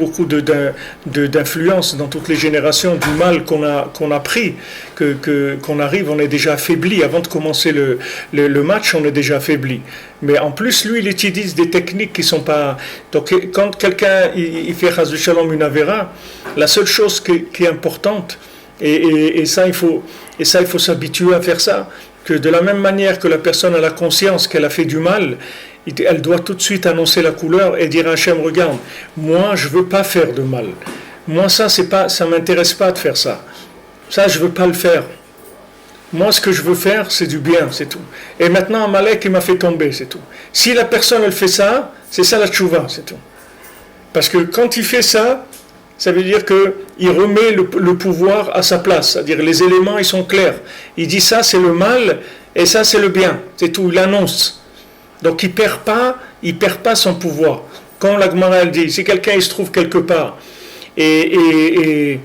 d'influence dans toutes les générations du mal qu'on a pris, qu'on arrive, on est déjà affaibli. Avant de commencer le match, on est déjà affaibli. Mais en plus, lui, il utilise des techniques qui sont pas... Donc quand quelqu'un il fait Chas v'Shalom une avéra, la seule chose qui est importante, et ça il faut s'habituer à faire ça, que de la même manière que la personne a la conscience qu'elle a fait du mal, elle doit tout de suite annoncer la couleur et dire à Hachem, regarde, moi je veux pas faire de mal. Moi ça m'intéresse pas de faire ça. Ça je veux pas le faire. Moi ce que je veux faire c'est du bien, c'est tout. Et maintenant Amalek il m'a fait tomber, c'est tout. Si la personne elle fait ça, c'est ça la tchouva, c'est tout. Parce que quand il fait ça, ça veut dire qu'il remet le pouvoir à sa place. C'est-à-dire les éléments ils sont clairs. Il dit ça c'est le mal et ça c'est le bien, c'est tout, il annonce. Donc il perd pas son pouvoir. Quand la Gemara elle dit, si quelqu'un il se trouve quelque part et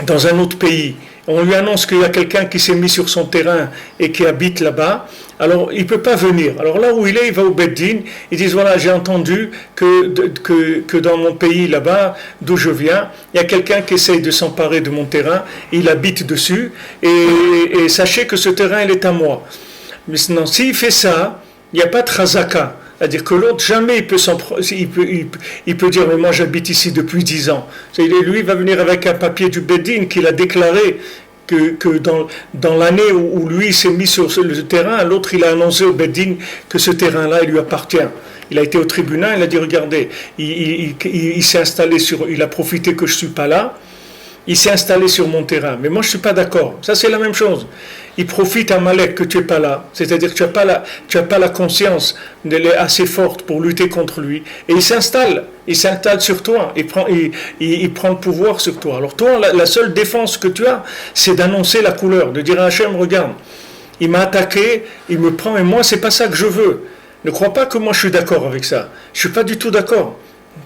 dans un autre pays, on lui annonce qu'il y a quelqu'un qui s'est mis sur son terrain et qui habite là-bas, alors il ne peut pas venir. Alors là où il est, il va au Beddin, ils disent voilà, j'ai entendu que dans mon pays là-bas, d'où je viens, il y a quelqu'un qui essaye de s'emparer de mon terrain, il habite dessus, et sachez que ce terrain il est à moi. Mais sinon, s'il fait ça, il n'y a pas de chazaka. C'est-à-dire que l'autre, jamais il peut dire, mais moi j'habite ici depuis 10 ans. Lui, il va venir avec un papier du Beddin qu'il a déclaré que dans l'année où lui s'est mis sur le terrain, l'autre il a annoncé au Beddin que ce terrain-là, il lui appartient. Il a été au tribunal, il a dit, regardez, il s'est installé il a profité que je ne suis pas là, il s'est installé sur mon terrain. Mais moi je ne suis pas d'accord. Ça c'est la même chose. Il profite à Malek que tu n'es pas là. C'est-à-dire que tu n'as pas la conscience assez forte pour lutter contre lui. Et il s'installe sur toi. Il prend le pouvoir sur toi. Alors toi, la seule défense que tu as, c'est d'annoncer la couleur. De dire à Hachem, regarde, il m'a attaqué, il me prend, et moi, c'est pas ça que je veux. Ne crois pas que moi, je suis d'accord avec ça. Je suis pas du tout d'accord.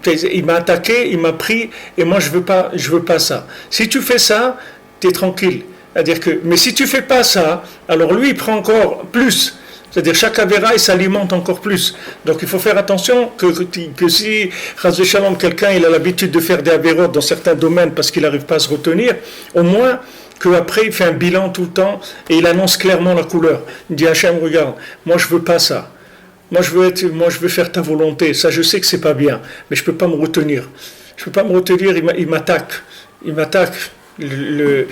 Il m'a attaqué, il m'a pris, et moi, je veux pas ça. Si tu fais ça, tu es tranquille. C'est-à-dire que, mais si tu fais pas ça, alors lui il prend encore plus. C'est-à-dire chaque avéra il s'alimente encore plus. Donc il faut faire attention que si Chas v'Shalom quelqu'un il a l'habitude de faire des avérotes dans certains domaines parce qu'il n'arrive pas à se retenir, au moins qu'après il fait un bilan tout le temps et il annonce clairement la couleur. Il dit Hachem regarde, moi je veux pas ça. Moi je veux faire ta volonté. Ça je sais que c'est pas bien, mais je peux pas me retenir. Je peux pas me retenir. Il m'attaque. Le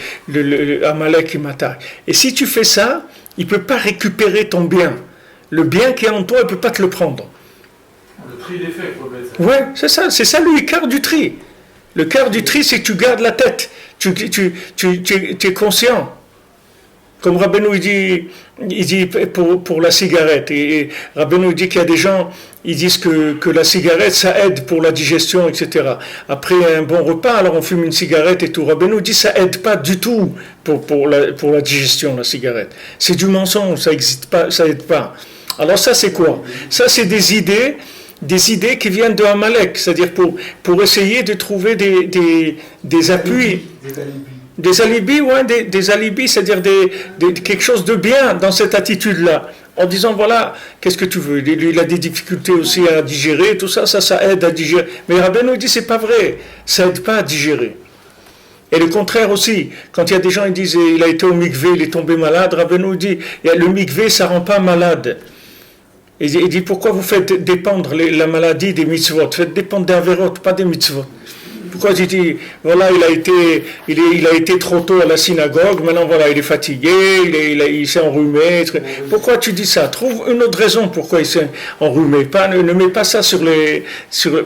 Amalek il m'attaque. Et si tu fais ça, il ne peut pas récupérer ton bien. Le bien qui est en toi, il ne peut pas te le prendre. Le tri des faits, quoi, bête. Ouais, c'est ça le cœur du tri. Le cœur du tri, c'est que tu gardes la tête, tu es conscient. Comme Rabbeinu il dit pour la cigarette, et Rabbeinu dit qu'il y a des gens, ils disent que la cigarette, ça aide pour la digestion, etc. Après un bon repas, alors on fume une cigarette et tout. Rabbeinu dit ça aide pas du tout pour la digestion, la cigarette. C'est du mensonge, ça existe pas, ça aide pas. Alors ça c'est quoi? Ça c'est des idées qui viennent de Amalek, c'est-à-dire pour essayer de trouver des appuis. Des alibis, ouais, des alibis, c'est-à-dire quelque chose de bien dans cette attitude-là. En disant, voilà, qu'est-ce que tu veux? Il a des difficultés aussi à digérer, tout ça, ça aide à digérer. Mais Rabbeinu dit, c'est pas vrai, ça aide pas à digérer. Et le contraire aussi, quand il y a des gens qui disent, il a été au mikvé, il est tombé malade, Rabbeinu dit, le mikvé, ça rend pas malade. Il dit, pourquoi vous faites dépendre la maladie des mitzvot? Faites dépendre des averot, pas des mitzvot. Pourquoi tu dis, voilà, il a été trop tôt à la synagogue, maintenant voilà, il est fatigué, il s'est enrhumé. Pourquoi tu dis ça? Trouve une autre raison pourquoi il s'est enrhumé. Ne mets pas ça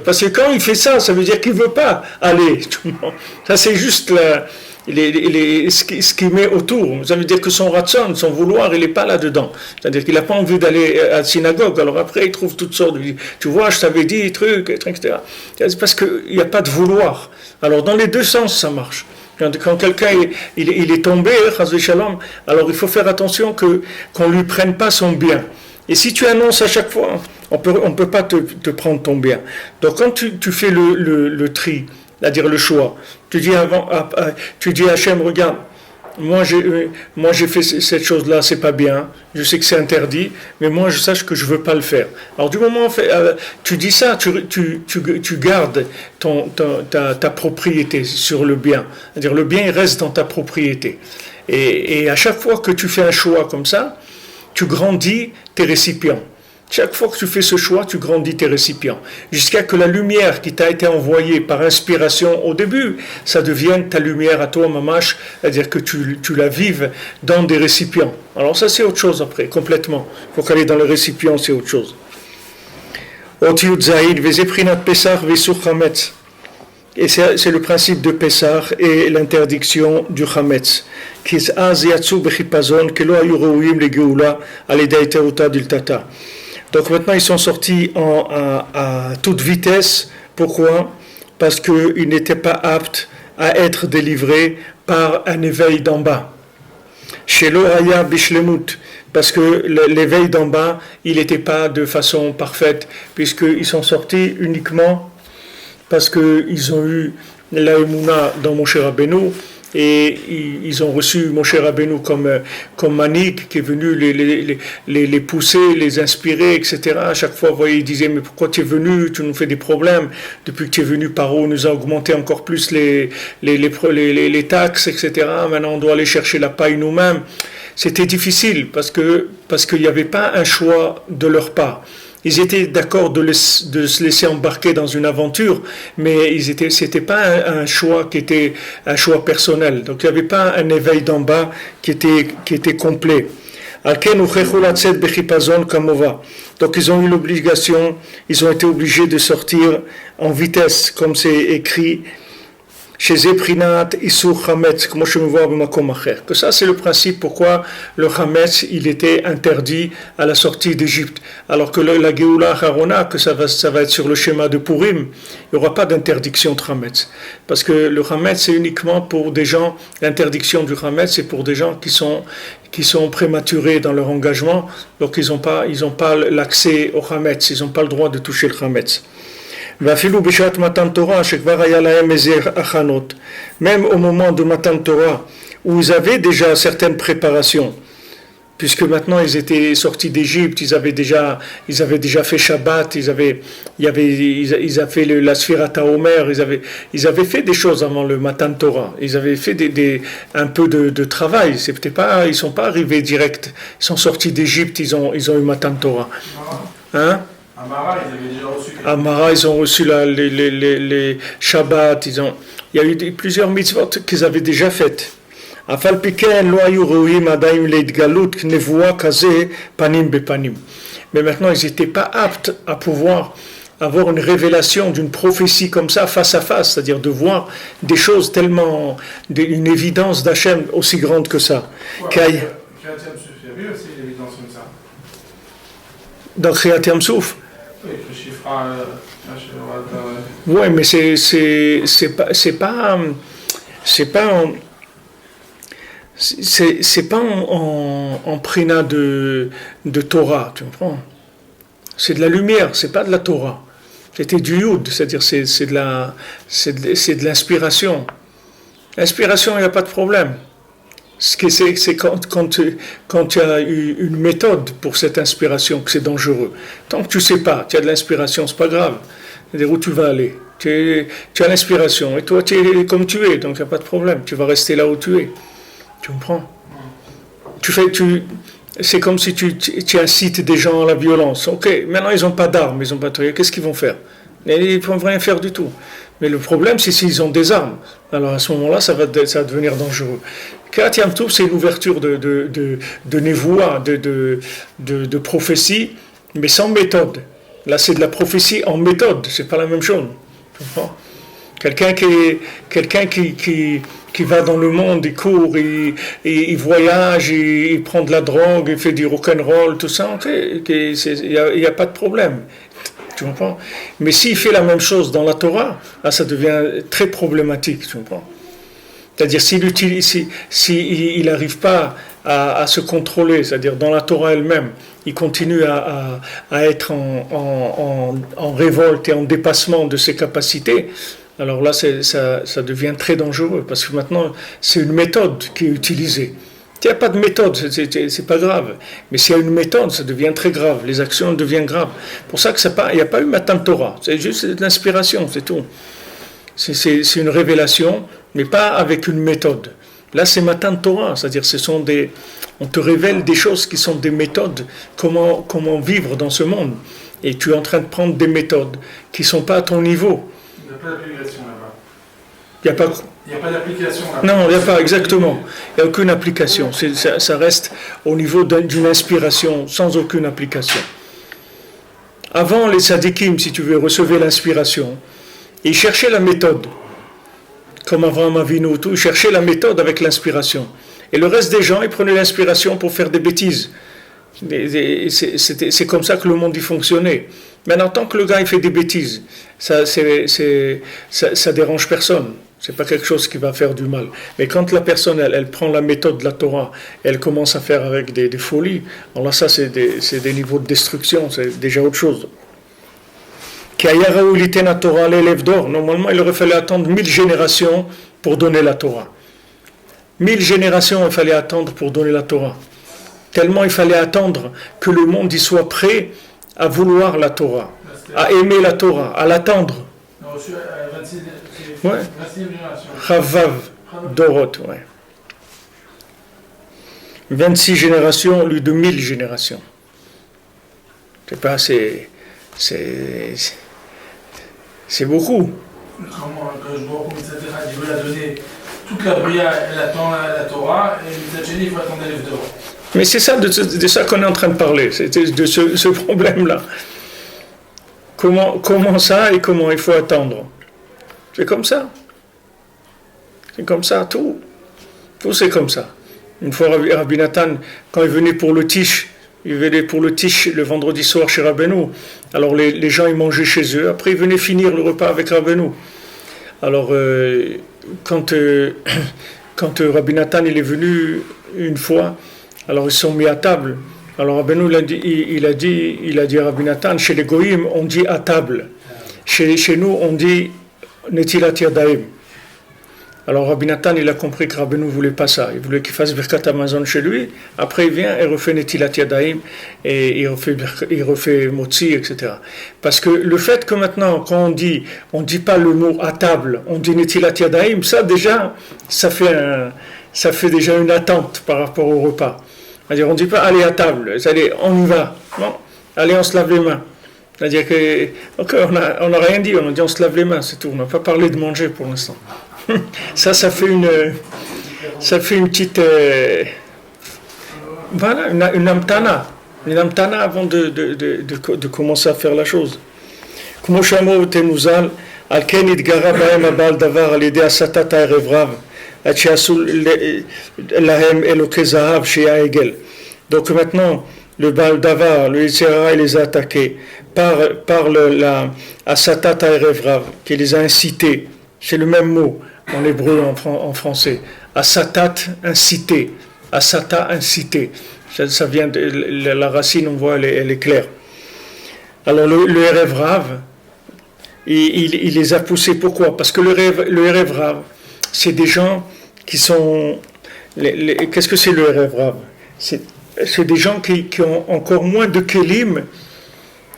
parce que quand il fait ça, ça veut dire qu'il ne veut pas aller. Ça c'est juste ce qu'il met autour. Ça veut dire que son ratson, son vouloir, il n'est pas là-dedans. C'est-à-dire qu'il n'a pas envie d'aller à la synagogue. Alors après, il trouve toutes sortes de... Tu vois, je t'avais dit, trucs, etc. C'est parce qu'il n'y a pas de vouloir. Alors dans les deux sens, ça marche. Quand quelqu'un il est tombé, alors il faut faire attention qu'on ne lui prenne pas son bien. Et si tu annonces à chaque fois, on peut pas te prendre ton bien. Donc quand tu fais le tri, c'est-à-dire le choix. Tu dis à Hachem, regarde, moi j'ai fait cette chose-là, c'est pas bien, je sais que c'est interdit, mais moi je sache que je veux pas le faire. Alors du moment où tu dis ça, tu gardes ta propriété sur le bien. C'est-à-dire le bien il reste dans ta propriété. Et à chaque fois que tu fais un choix comme ça, tu grandis tes récipients. Chaque fois que tu fais ce choix, tu grandis tes récipients. Jusqu'à que la lumière qui t'a été envoyée par inspiration au début, ça devienne ta lumière à toi, mamash, c'est-à-dire que tu la vives dans des récipients. Alors ça, c'est autre chose après, complètement. Il faut qu'aller dans le récipient, c'est autre chose. Et c'est le principe de Pessah et l'interdiction du Chametz. Donc maintenant ils sont sortis à toute vitesse. Pourquoi? Parce qu'ils n'étaient pas aptes à être délivrés par un éveil d'en bas. Shelo haya bishlemut, parce que l'éveil d'en bas, il n'était pas de façon parfaite, puisqu'ils sont sortis uniquement parce qu'ils ont eu la émouna dans Moshe Rabbeinu, et ils ont reçu Moshe Rabbeinu comme manik qui est venu les pousser, les inspirer, etc. À chaque fois, vous voyez, ils disaient, mais pourquoi tu es venu, tu nous fais des problèmes, depuis que tu es venu, Paro nous a augmenté encore plus les taxes, etc. Maintenant on doit aller chercher la paille nous-mêmes. C'était difficile parce qu'il n'y avait pas un choix de leur part. Ils étaient d'accord de se laisser embarquer dans une aventure, mais c'était pas un choix qui était un choix personnel. Donc il n'y avait pas un éveil d'en bas qui était complet. Donc ils ont eu l'obligation, ils ont été obligés de sortir en vitesse, comme c'est écrit. Chez Zeprinat, Isur Hametz, comme je me vois Makom Acher. Que ça, c'est le principe pourquoi le Hametz, il était interdit à la sortie d'Égypte. Alors que la Géoula Harona, que ça va être sur le schéma de Purim, il n'y aura pas d'interdiction de Hametz. Parce que le Hametz, c'est uniquement pour des gens, l'interdiction du Hametz, c'est pour des gens qui sont prématurés dans leur engagement, donc ils n'ont pas l'accès au Hametz, ils n'ont pas le droit de toucher le Hametz. Même au moment de Matan Torah, où ils avaient déjà certaines préparations, puisque maintenant ils étaient sortis d'Égypte, ils avaient déjà fait Shabbat, ils avaient fait la Sfirat HaOmer, ils avaient fait des choses avant le Matan Torah, ils avaient fait un peu de travail. Ils sont pas arrivés direct, ils sont sortis d'Égypte, ils ont eu Matan Torah. Hein? Amara, ils avaient déjà reçu. Amara, ils ont reçu les Shabbat, il y a eu plusieurs mitzvot qu'ils avaient déjà faites. Mais maintenant, ils n'étaient pas aptes à pouvoir avoir une révélation d'une prophétie comme ça, face à face, c'est-à-dire de voir des choses tellement, une évidence d'Hachem aussi grande que ça. Ouais, Créatem Souf, il y a eu aussi une évidence comme ça. Dans Créatem Souf. Oui, le chiffre. Oui, mais c'est pas en préna de Torah, tu comprends? C'est de la lumière, c'est pas de la Torah. C'était du Yud, c'est-à-dire c'est de l'inspiration. L'inspiration, il n'y a pas de problème. C'est quand tu as une méthode pour cette inspiration que c'est dangereux. Tant que tu ne sais pas, tu as de l'inspiration, c'est pas grave. C'est-à-dire où tu vas aller. Tu as l'inspiration et toi tu es comme tu es, donc il n'y a pas de problème. Tu vas rester là où tu es. Tu comprends? C'est comme si tu incites des gens à la violence. Ok, maintenant ils n'ont pas d'armes, ils n'ont pas de... Qu'est-ce qu'ils vont faire? Ils ne vont rien faire du tout. Mais le problème, c'est s'ils ont des armes. Alors à ce moment-là, ça va devenir dangereux. Créatem Souf, c'est une ouverture de névoie, de prophétie, mais sans méthode. Là, c'est de la prophétie en méthode, c'est pas la même chose. Tu comprends? Quelqu'un qui va dans le monde, il court, il voyage, il prend de la drogue, il fait du rock'n'roll, tout ça, il n'y a pas de problème. Tu comprends? Mais s'il fait la même chose dans la Torah, là, ça devient très problématique, tu comprends? C'est-à-dire s'il n'arrive pas à se contrôler, c'est-à-dire dans la Torah elle-même, il continue à être en révolte et en dépassement de ses capacités, alors là ça devient très dangereux, parce que maintenant c'est une méthode qui est utilisée. S'il n'y a pas de méthode, c'est pas grave. Mais s'il y a une méthode, ça devient très grave. Les actions deviennent graves. Pour ça il n'y a pas eu Matan Torah. C'est juste de l'inspiration, c'est tout. C'est une révélation, mais pas avec une méthode. Là, c'est Matan Torah, c'est-à-dire on te révèle des choses qui sont des méthodes, comment vivre dans ce monde. Et tu es en train de prendre des méthodes qui ne sont pas à ton niveau. Il n'y a pas d'application là-bas. Il n'y a pas... Il n'y a pas d'application là-bas. Non, il n'y a pas, exactement. Il n'y a aucune application. Ça reste au niveau d'une inspiration, sans aucune application. Avant, les tzadikim, si tu veux, recevaient l'inspiration. Ils cherchaient la méthode. Comme Avraham Avinu, ils cherchaient la méthode avec l'inspiration. Et le reste des gens, ils prenaient l'inspiration pour faire des bêtises. C'est comme ça que le monde y fonctionnait. Maintenant, tant que le gars il fait des bêtises, ça dérange personne. C'est pas quelque chose qui va faire du mal. Mais quand la personne, elle prend la méthode de la Torah, elle commence à faire avec des folies, alors là, ça, c'est des niveaux de destruction, c'est déjà autre chose. Normalement, il aurait fallu attendre 1000 générations pour donner la Torah. 1000 générations, il fallait attendre pour donner la Torah. Tellement il fallait attendre que le monde y soit prêt à vouloir la Torah, à aimer la Torah, à l'attendre. Ouais. Chavav, Dorot, ouais. 26 générations au lieu de 1000 générations. C'est pas, c'est beaucoup. Comment, quand je vois il veut la donner, toute la bria, elle attend la Torah, et Mitzadjeni, il faut attendre les Torah. Mais c'est ça, de ça qu'on est en train de parler, c'est de ce problème-là. Comment ça et comment il faut attendre? C'est comme ça. C'est comme ça, tout. Tout c'est comme ça. Une fois, Rabbi Nathan, quand il venait pour le Tish, le vendredi soir chez Rabbeinu. Alors les gens, ils mangeaient chez eux. Après, ils venaient finir le repas avec Rabbeinu. Alors, quand Rabbi Nathan il est venu une fois, alors ils se sont mis à table. Alors Rabbeinu il a dit à Rabbi Nathan, chez les Goïm, on dit à table. Chez nous, on dit Netilat Yadayim. Alors Rabbi Nathan, il a compris que Rabbeinu ne voulait pas ça. Il voulait qu'il fasse Birkat Hamazon chez lui. Après, il vient et refait Netilat Yadayim et il refait Motzi, etc. Parce que le fait que maintenant, quand on dit pas le mot à table, on dit Netilat Yadayim, ça déjà, ça fait déjà une attente par rapport au repas. C'est-à-dire, on ne dit pas allez à table, c'est-à-dire on y va. Non, allez, on se lave les mains. C'est-à-dire que, on n'a rien dit, on a dit on se lave les mains, c'est tout. On n'a pas parlé de manger pour l'instant. Ça fait une petite, voilà, une amtana. Une amtana avant de commencer à faire la chose. כמו שאמרו ותנוזל, על כן התגרה בהם הבעל דבר על ידי הסתת הערב רב, עד שעשו להם אלוקי זהב שיהיה העגל. Donc maintenant, le Baal Davar, le Yitzhara, il les a attaqués par la Asatat Ha'erev Rav, qui les a incités. C'est le même mot en hébreu, en français. Asatat, incité. Asata, incité. Ça vient de la racine, on voit, elle est claire. Alors le Erev Rav, il les a poussés. Pourquoi? Parce que le Erev Rav, c'est des gens qui sont... Qu'est-ce que c'est le Erev Rav? C'est des gens qui ont encore moins de kelim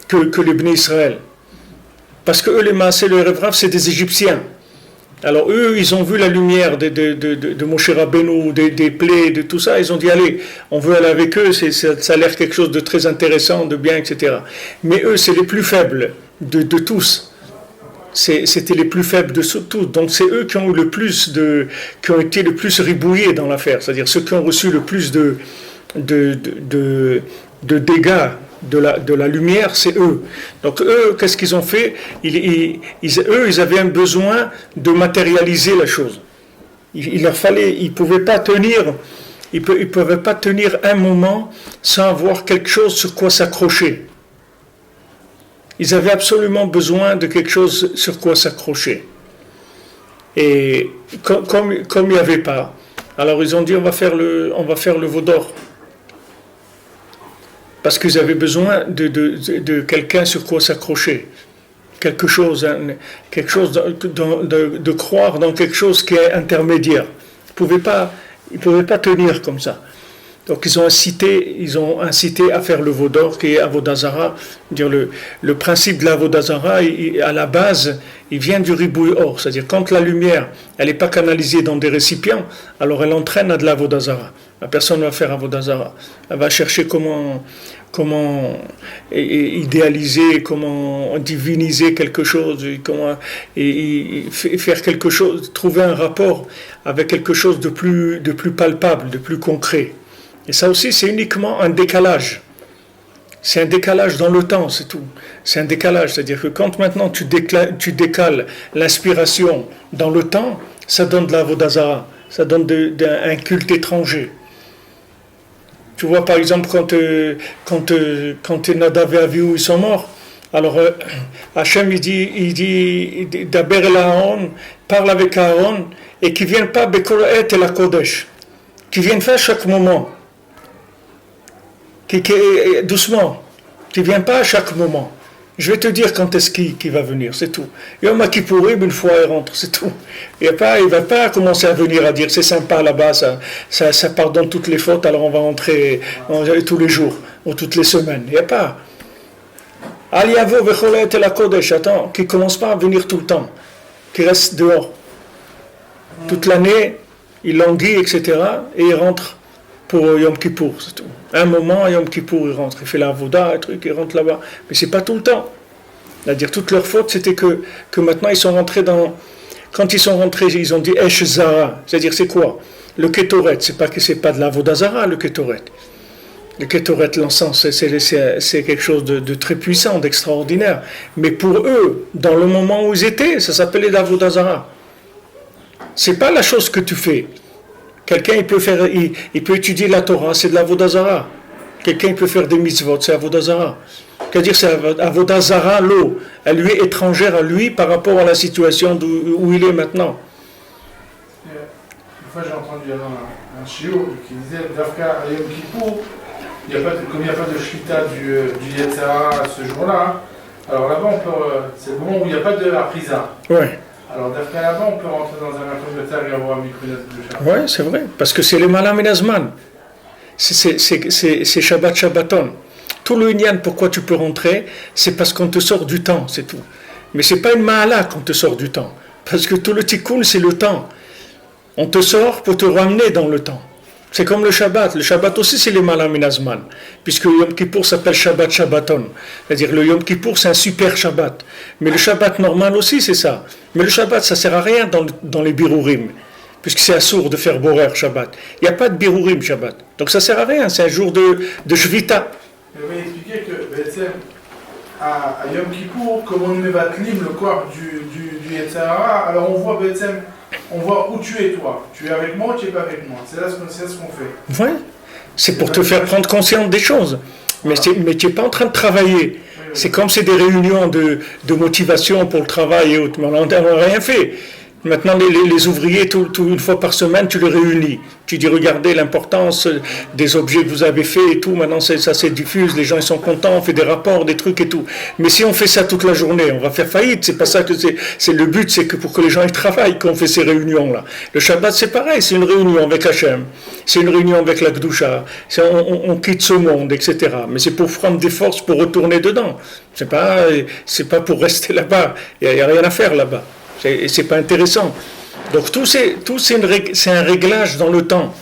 que les Bnei Israël. Parce que eux, les Maaseh, le Erev Rav, c'est des Égyptiens. Alors eux, ils ont vu la lumière de Moshe Rabbeinu, des plaies, de tout ça. Ils ont dit, allez, on veut aller avec eux, ça a l'air quelque chose de très intéressant, de bien, etc. Mais eux, c'est les plus faibles de tous. C'était les plus faibles de tous. Donc c'est eux qui ont eu le plus qui ont été le plus ribouillés dans l'affaire. C'est-à-dire ceux qui ont reçu le plus de dégâts de la lumière, c'est eux. Donc eux, qu'est-ce qu'ils ont fait? Ils avaient un besoin de matérialiser la chose. Il leur fallait, ils pouvaient pas tenir un moment sans avoir quelque chose sur quoi s'accrocher. Ils avaient absolument besoin de quelque chose sur quoi s'accrocher. Et comme il n'y avait pas, alors ils ont dit on va faire le veau d'or. Parce qu'ils avaient besoin de quelqu'un sur quoi s'accrocher. Quelque chose de croire dans quelque chose qui est intermédiaire. Ils ne pouvaient pas tenir comme ça. Donc ils ont incité à faire le veau d'or qui est Avodah Zara. Le principe de l'Avodah Zara, à la base, il vient du ribouille or. C'est-à-dire quand la lumière, elle n'est pas canalisée dans des récipients, alors elle entraîne à de l'Avodah Zara. La personne va faire Avodah Zara. Elle va chercher comment idéaliser, comment diviniser quelque chose, comment faire quelque chose, trouver un rapport avec quelque chose de plus palpable, de plus concret. Et ça aussi, c'est uniquement un décalage. C'est un décalage dans le temps, c'est tout. C'est un décalage, c'est-à-dire que quand maintenant tu décales l'inspiration dans le temps, ça donne de l'Avodah Zara, ça donne un culte étranger. Tu vois, par exemple, quand Nadav et Avihu ils sont morts, alors Hachem il dit Daber el Aaron, parle avec Aaron, et qui ne viennent pas Bekol et la Kodesh, qui viennent faire chaque moment. Doucement, tu ne viens pas à chaque moment. Je vais te dire quand est-ce qu'il va venir, c'est tout. Yom Kippourim, une fois il rentre, c'est tout. Il ne va pas commencer à venir à dire c'est sympa là-bas, ça pardonne toutes les fautes, alors on va rentrer tous les jours ou toutes les semaines. Il n'y a pas. Al Yavo Vecholet et la Kodesh, attends, qui ne commence pas à venir tout le temps, qui reste dehors. Toute l'année, il languit, etc. et il rentre pour Yom Kippour, c'est tout. Un moment, à Yom Kippour, il rentre, il fait la Avoda, un truc, il rentre là-bas. Mais c'est pas tout le temps. C'est-à-dire, toute leur faute, c'était que maintenant, ils sont rentrés dans... Quand ils sont rentrés, ils ont dit Esh Zara. C'est-à-dire, c'est quoi? Le Ketoret, c'est pas de la Avoda Zara, le Ketoret. Le Ketoret, l'encens, c'est quelque chose de très puissant, d'extraordinaire. Mais pour eux, dans le moment où ils étaient, ça s'appelait l'Avoda Zara. C'est pas la chose que tu fais. Quelqu'un, il peut étudier la Torah, c'est de l'Avodah Zara. Quelqu'un, il peut faire des mitzvot, c'est Avodah Zara. C'est-à-dire, c'est Avodah Zara, l'eau. Elle lui est étrangère à lui par rapport à la situation où il est maintenant. Une fois, j'ai entendu un shiur qui disait Dafka à Yom Kippour, comme il n'y a pas de shkita du Yetzara ce jour-là, alors là-bas, c'est le moment où il n'y a pas de aprisa. Ouais. Alors, d'après là-bas, on peut rentrer dans un matin et avoir un micro de Shabbat. Oui, c'est vrai, parce que c'est les Malam Minazman. C'est Shabbat Shabbaton. Tout le Inyan, pourquoi tu peux rentrer, c'est parce qu'on te sort du temps, c'est tout. Mais c'est pas une Mahala qu'on te sort du temps. Parce que tout le Tikkun, c'est le temps. On te sort pour te ramener dans le temps. C'est comme le Shabbat. Le Shabbat aussi, c'est les Malam Minazman. Puisque le Yom Kippour s'appelle Shabbat Shabbaton. C'est-à-dire le Yom Kippour, c'est un super Shabbat. Mais le Shabbat normal aussi, c'est ça. Mais le Shabbat, ça ne sert à rien dans les Birurim. Puisque c'est assourd de faire Borer Shabbat. Il n'y a pas de Birurim Shabbat. Donc ça ne sert à rien. C'est un jour de Shvita. Il m'a expliqué que à Yom Kippour, comme on met Vatlim, le corps du Yetzirah, alors on voit où tu es toi. Tu es avec moi ou tu n'es pas avec moi. C'est là ce qu'on fait. Ouais. C'est pour te faire prendre conscience des choses. Mais tu n'es pas en train de travailler. C'est comme c'est des réunions de motivation pour le travail et autres. Mais on n'a rien fait. Maintenant, les ouvriers, une fois par semaine, tu les réunis. Tu dis, regardez l'importance des objets que vous avez faits et tout. Maintenant, ça se diffuse, les gens ils sont contents, on fait des rapports, des trucs et tout. Mais si on fait ça toute la journée, on va faire faillite. C'est pas ça que c'est le but, c'est que pour que les gens ils travaillent, qu'on fait ces réunions-là. Le Shabbat, c'est pareil, c'est une réunion avec Hachem. C'est une réunion avec la Kedusha. On quitte ce monde, etc. Mais c'est pour prendre des forces pour retourner dedans. C'est pas pour rester là-bas. Il n'y a rien à faire là-bas. C'est pas intéressant. Donc tout c'est un réglage dans le temps.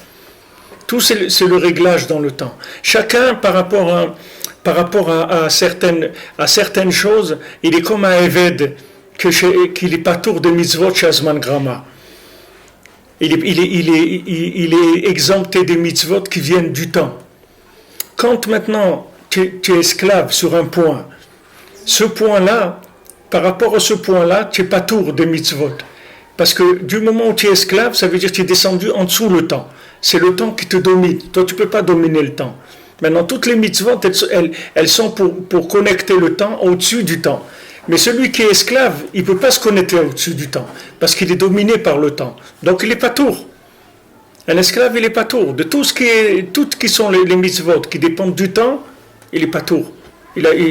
Tout c'est le réglage dans le temps. Chacun par rapport à certaines choses, il est comme un Eved qu'il est pas tour de mitzvot Shazman Grama. Il est exempté des mitzvot qui viennent du temps. Quand maintenant tu es esclave sur un point, ce point-là, par rapport à ce point-là, tu n'es pas tour des mitzvot. Parce que du moment où tu es esclave, ça veut dire que tu es descendu en dessous le temps. C'est le temps qui te domine. Toi, tu ne peux pas dominer le temps. Maintenant, toutes les mitzvot, elles sont pour connecter le temps au-dessus du temps. Mais celui qui est esclave, il ne peut pas se connecter au-dessus du temps. Parce qu'il est dominé par le temps. Donc, il n'est pas tour. Un esclave, il n'est pas tour. De tout ce qui sont les mitzvot qui dépendent du temps, il n'est pas tour.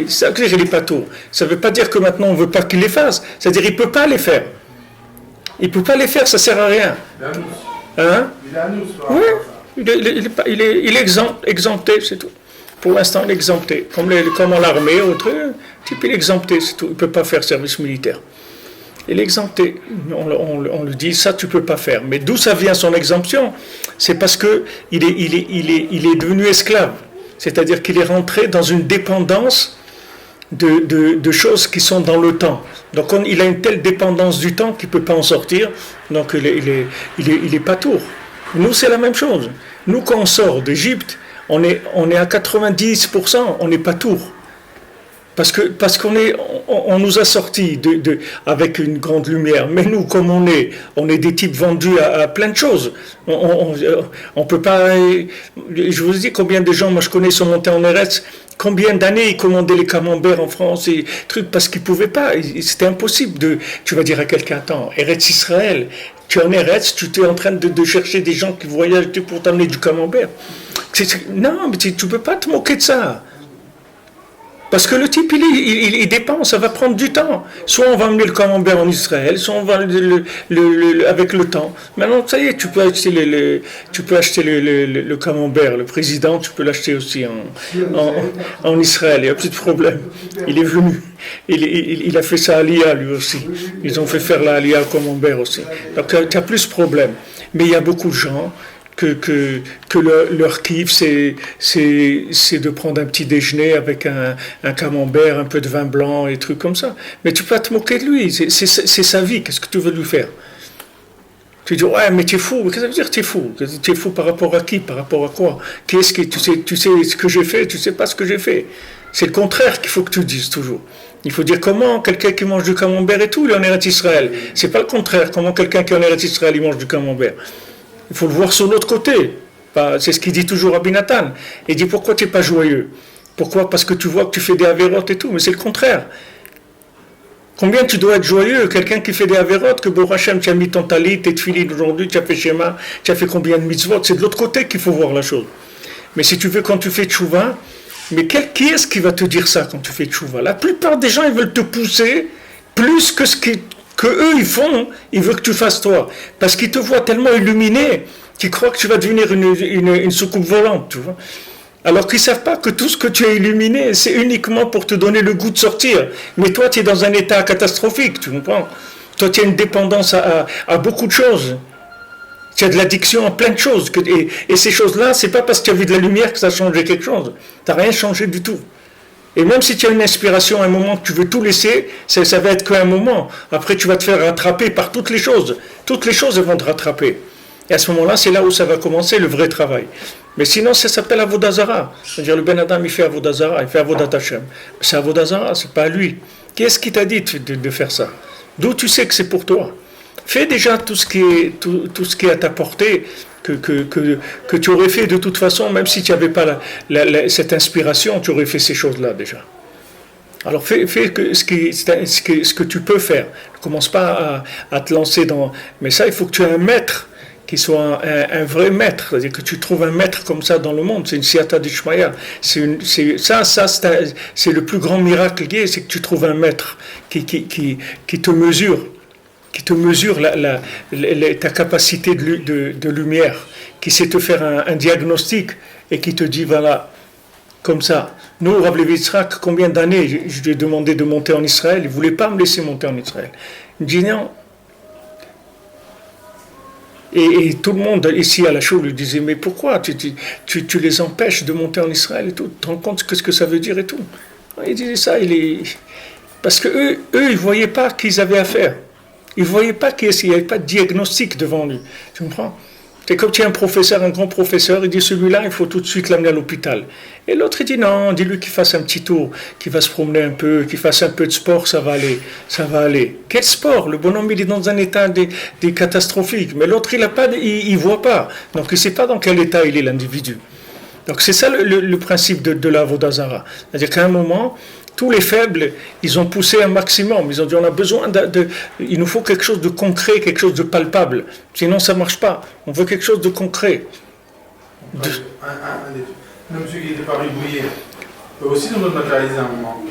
Ça veut dire qu'il n'est pas tour. Ça ne veut pas dire que maintenant on ne veut pas qu'il les fasse. C'est-à-dire qu'il ne peut pas les faire. Il ne peut pas les faire, ça ne sert à rien. Hein? Oui, il est exempté, c'est tout. Pour l'instant, il est exempté. Comme en l'armée, autre type, il est exempté, c'est tout. Il ne peut pas faire service militaire. Il est exempté. On le dit, ça tu ne peux pas faire. Mais d'où ça vient son exemption? C'est parce qu'il est devenu esclave. C'est-à-dire qu'il est rentré dans une dépendance de choses qui sont dans le temps. Donc il a une telle dépendance du temps qu'il ne peut pas en sortir. Donc il est pas tour. Nous, c'est la même chose. Nous, quand on sort d'Égypte, on est à 90%, on n'est pas tour. Parce qu'on nous a sortis avec une grande lumière. Mais nous, comme on est des types vendus à plein de choses. On peut pas. Je vous dis combien de gens, moi je connais, sont montés en Eretz. Combien d'années ils commandaient les camemberts en France et trucs parce qu'ils pouvaient pas. C'était impossible tu vas dire à quelqu'un, attends, Eretz Israël, tu es en Eretz, tu es en train de chercher des gens qui voyagent pour t'amener du camembert. Non, mais tu peux pas te moquer de ça. Parce que le type, il dépense, ça va prendre du temps. Soit on va amener le camembert en Israël, soit on va avec le temps. Maintenant, ça y est, tu peux acheter le camembert, le président, tu peux l'acheter aussi en Israël, il n'y a plus de problème. Il est venu. Il a fait ça à l'IA, lui aussi. Ils ont fait faire la Aliyah au camembert aussi. Donc, tu n'as plus de problème. Mais il y a beaucoup de gens que leur kiff, c'est de prendre un petit déjeuner avec un camembert, un peu de vin blanc et trucs comme ça. Mais tu peux pas te moquer de lui, c'est sa vie, qu'est-ce que tu veux lui faire? Tu dis, ouais, mais tu es fou, qu'est-ce que ça veut dire tu es fou? Tu es fou par rapport à qui? Par rapport à quoi? Tu sais ce que j'ai fait, tu sais pas ce que j'ai fait. C'est le contraire qu'il faut que tu dises toujours. Il faut dire comment quelqu'un qui mange du camembert et tout, il est en Eretz Israël. C'est pas le contraire, comment quelqu'un qui est en Eretz Israël, il mange du camembert. Il faut le voir sur l'autre côté. C'est ce qu'il dit toujours à Binatan. Il dit, pourquoi tu n'es pas joyeux? Pourquoi? Parce que tu vois que tu fais des avérotes et tout. Mais c'est le contraire. Combien tu dois être joyeux? Quelqu'un qui fait des avérotes, que Baruch Hashem, tu as mis ton talit, tes tefilines aujourd'hui, tu as fait schéma, tu as fait combien de mitzvot? C'est de l'autre côté qu'il faut voir la chose. Mais si tu veux, quand tu fais tchouva, mais qui est-ce qui va te dire ça quand tu fais tchouva? La plupart des gens, ils veulent te pousser plus que ce que eux ils font, ils veulent que tu fasses toi. Parce qu'ils te voient tellement illuminé qu'ils croient que tu vas devenir une soucoupe volante, tu vois. Alors qu'ils ne savent pas que tout ce que tu as illuminé, c'est uniquement pour te donner le goût de sortir. Mais toi, tu es dans un état catastrophique, tu comprends? Toi, tu as une dépendance à beaucoup de choses. Tu as de l'addiction à plein de choses. Et ces choses-là, c'est pas parce que tu as vu de la lumière que ça a changé quelque chose. Tu n'as rien changé du tout. Et même si tu as une inspiration à un moment que tu veux tout laisser, ça va être qu'un moment. Après, tu vas te faire rattraper par toutes les choses. Toutes les choses vont te rattraper. Et à ce moment-là, c'est là où ça va commencer le vrai travail. Mais sinon, ça s'appelle Avodah Zarah. C'est-à-dire, le Ben Adam, il fait Avodah Zarah, il fait Avodat Hashem. C'est Avodah Zarah, c'est pas lui. Qu'est-ce qui t'a dit de faire ça? D'où tu sais que c'est pour toi? Fais déjà tout ce qui est à ta portée, que tu aurais fait de toute façon, même si tu n'avais pas cette inspiration, tu aurais fait ces choses-là déjà. Alors fais ce que tu peux faire. Ne commence pas à te lancer dans... Mais ça, il faut que tu aies un maître qui soit un vrai maître, c'est-à-dire que tu trouves un maître comme ça dans le monde, c'est une siyata d'Ishmaïa. C'est le plus grand miracle qui est, c'est que tu trouves un maître qui te mesure, ta capacité de lumière, qui sait te faire un diagnostic et qui te dit voilà, comme ça. Nous, Rav Levi Yitzhak, combien d'années je lui ai demandé de monter en Israël, il ne voulait pas me laisser monter en Israël. Il me dit non. Et tout le monde ici à la Choule lui disait mais pourquoi tu les empêches de monter en Israël et tout, tu te rends compte ce que ça veut dire et tout. Il disait ça, parce que eux ils ne voyaient pas qu'ils avaient à faire. Ils ne voyaient pas qu'il n'y avait pas de diagnostic devant lui. Tu comprends? C'est comme tu as un professeur, un grand professeur, il dit celui-là, il faut tout de suite l'amener à l'hôpital. Et l'autre, il dit non, dis-lui qu'il fasse un petit tour, qu'il va se promener un peu, qu'il fasse un peu de sport, ça va aller. Quel sport? Le bonhomme, il est dans un état catastrophique. Mais l'autre, il voit pas. Donc, il ne sait pas dans quel état il est, l'individu. Donc, c'est ça le principe de la Avodah Zarah. C'est-à-dire qu'à un moment, tous les faibles, ils ont poussé un maximum. Ils ont dit, on a besoin il nous faut quelque chose de concret, quelque chose de palpable. Sinon, ça ne marche pas. On veut quelque chose de concret. Un monsieur qui n'était pas ribouillé peut aussi nous matérialiser un moment.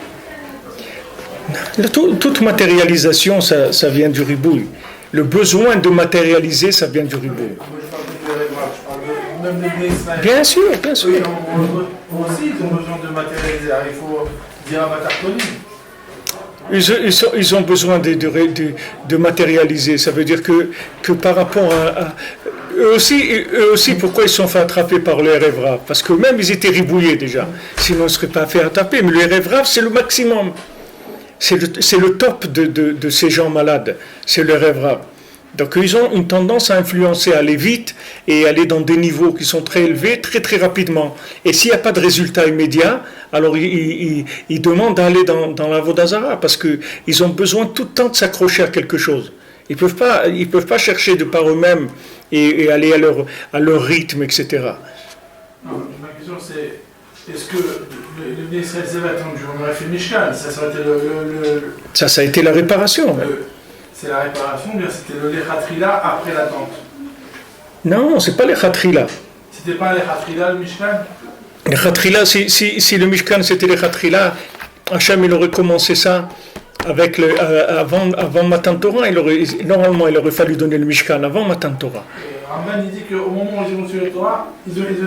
Toute matérialisation, ça vient du ribouille. Le besoin de matérialiser, ça vient du ribouille. Moi, je parle de même les Israël. Bien sûr, bien sûr. Oui, aussi, ils ont besoin de matérialiser. Alors, il faut dire à Matartoni. Ils ont besoin de matérialiser. Ça veut dire que par rapport à eux aussi, pourquoi ils se sont fait attraper par le Erev Rav? Parce que même ils étaient ribouillés déjà. Sinon, ils ne seraient pas fait attraper. Mais le Erev Rav, c'est le maximum. C'est le top de ces gens malades. C'est le Erev Rav. Donc ils ont une tendance à influencer, à aller vite et aller dans des niveaux qui sont très élevés, très très rapidement. Et s'il n'y a pas de résultat immédiat, alors ils demandent d'aller dans la Avodah Zarah parce qu'ils ont besoin tout le temps de s'accrocher à quelque chose. Ils peuvent pas chercher de par eux-mêmes et aller à leur rythme, etc. Non, ma question c'est, est-ce que le Israël s'est attendu? On aurait fait Mishkan, ça aurait été Ça a été la réparation. C'est la réparation, ou bien c'était le Lechatrila après l'attente? Non, c'est pas Lechatrila. C'était pas Lechatrila le Mishkan? Lechatrila, si le Mishkan c'était Lechatrila, Hachem il aurait commencé ça avec avant Matan Torah. Normalement il aurait fallu donner le Mishkan avant Matan Torah. Ramban il dit qu'au moment où ils ont reçu le Torah, ils ont été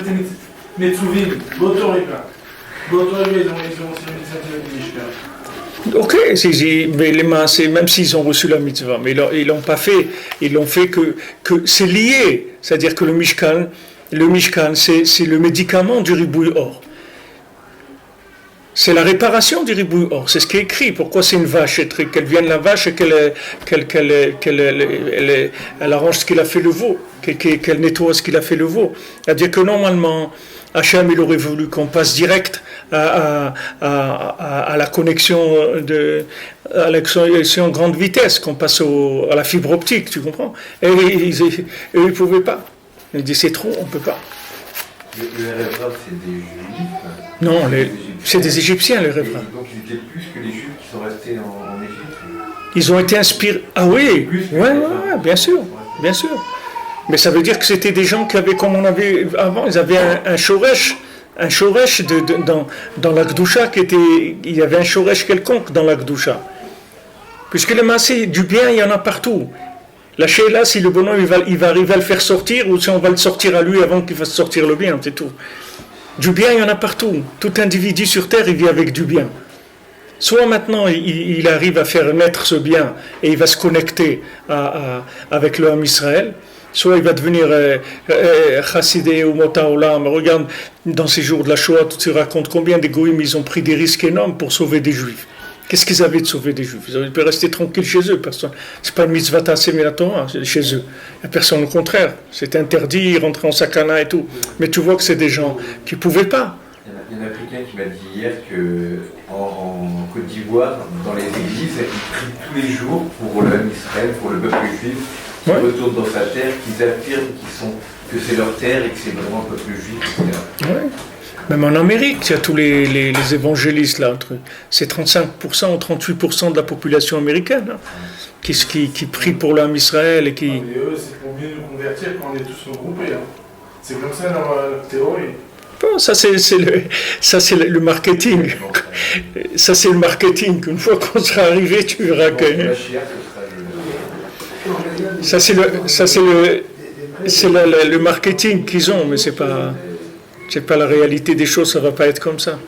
Metzuvim, Botorika. Botorika, ils ont reçu le Mishkan. Ok, mais les maasés, même s'ils ont reçu la mitzvah, mais ils l'ont pas fait. Ils l'ont fait que c'est lié. C'est-à-dire que le Mishkan, c'est le médicament du ribouille or. C'est la réparation du ribouille or. C'est ce qui est écrit. Pourquoi c'est une vache? Qu'elle vienne la vache et qu'elle arrange ce qu'il a fait le veau, qu'elle nettoie ce qu'il a fait le veau. C'est-à-dire que normalement, Hachem, il aurait voulu qu'on passe direct à la connexion à la connexion grande vitesse, qu'on passe à la fibre optique, tu comprends? Et ils ne pouvaient pas. Ils disaient c'est trop, on ne peut pas. Le Erev Rav, c'est des Juifs? Non, c'est des Égyptiens, le Erev Rav. Donc ils étaient plus que les Juifs qui sont restés en Égypte? Ils ont été inspirés. Ah oui, ouais, bien sûr, bien sûr. Mais ça veut dire que c'était des gens qui avaient, comme on avait avant, ils avaient un shoresh dans la Gdusha il y avait un shoresh quelconque dans la Gdusha. Puisque le massé, du bien, il y en a partout. La Sheila, si le bonhomme il va arriver à le faire sortir, ou si on va le sortir à lui avant qu'il fasse sortir le bien, c'est tout. Du bien, il y en a partout. Tout individu sur terre, il vit avec du bien. Soit maintenant, il arrive à faire naître ce bien et il va se connecter avec le Ham Israël, soit il va devenir chassidé ou mota olam. Regarde, dans ces jours de la Shoah, tu te racontes combien des goïms ils ont pris des risques énormes pour sauver des juifs. Qu'est-ce qu'ils avaient de sauver des Juifs? Ils auraient pu rester tranquilles chez eux. Personne. C'est pas une mitzvah tassée la Torah, c'est chez eux. Il n'y a personne au contraire. C'est interdit, ils rentraient en sakana et tout. Mais tu vois que c'est des gens qui ne pouvaient pas. Il y en a quelqu'un qui m'a dit hier qu'en Côte d'Ivoire, dans les églises, ils prient tous les jours pour l'homme Israël, pour le peuple juif, qui retourne dans sa terre, qu'ils affirment que c'est leur terre et que c'est vraiment le peuple juif, etc. Ouais. Même en Amérique, il y a tous les évangélistes là, c'est 35% ou 38% de la population américaine hein, qui prie pour l'homme Israël et qui. Mais eux, c'est pour mieux nous convertir quand on est tous regroupés. Hein. C'est comme ça dans la théorie. Bon, ça c'est le marketing. Ça c'est le marketing. Une fois qu'on sera arrivé, tu verras que. Ça c'est le marketing qu'ils ont, mais c'est pas la réalité des choses. Ça va pas être comme ça.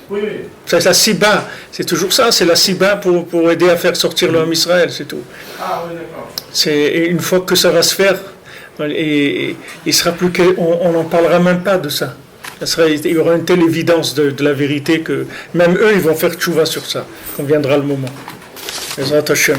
Oui. C'est la siba, c'est toujours ça. C'est la siba pour aider à faire sortir l'homme Israël, c'est tout. Ah oui, d'accord. Et une fois que ça va se faire, et il sera plus on n'en parlera même pas de ça. Il y aura une telle évidence de la vérité que même eux, ils vont faire tchouva sur ça, quand viendra le moment. Ezrat Hashem.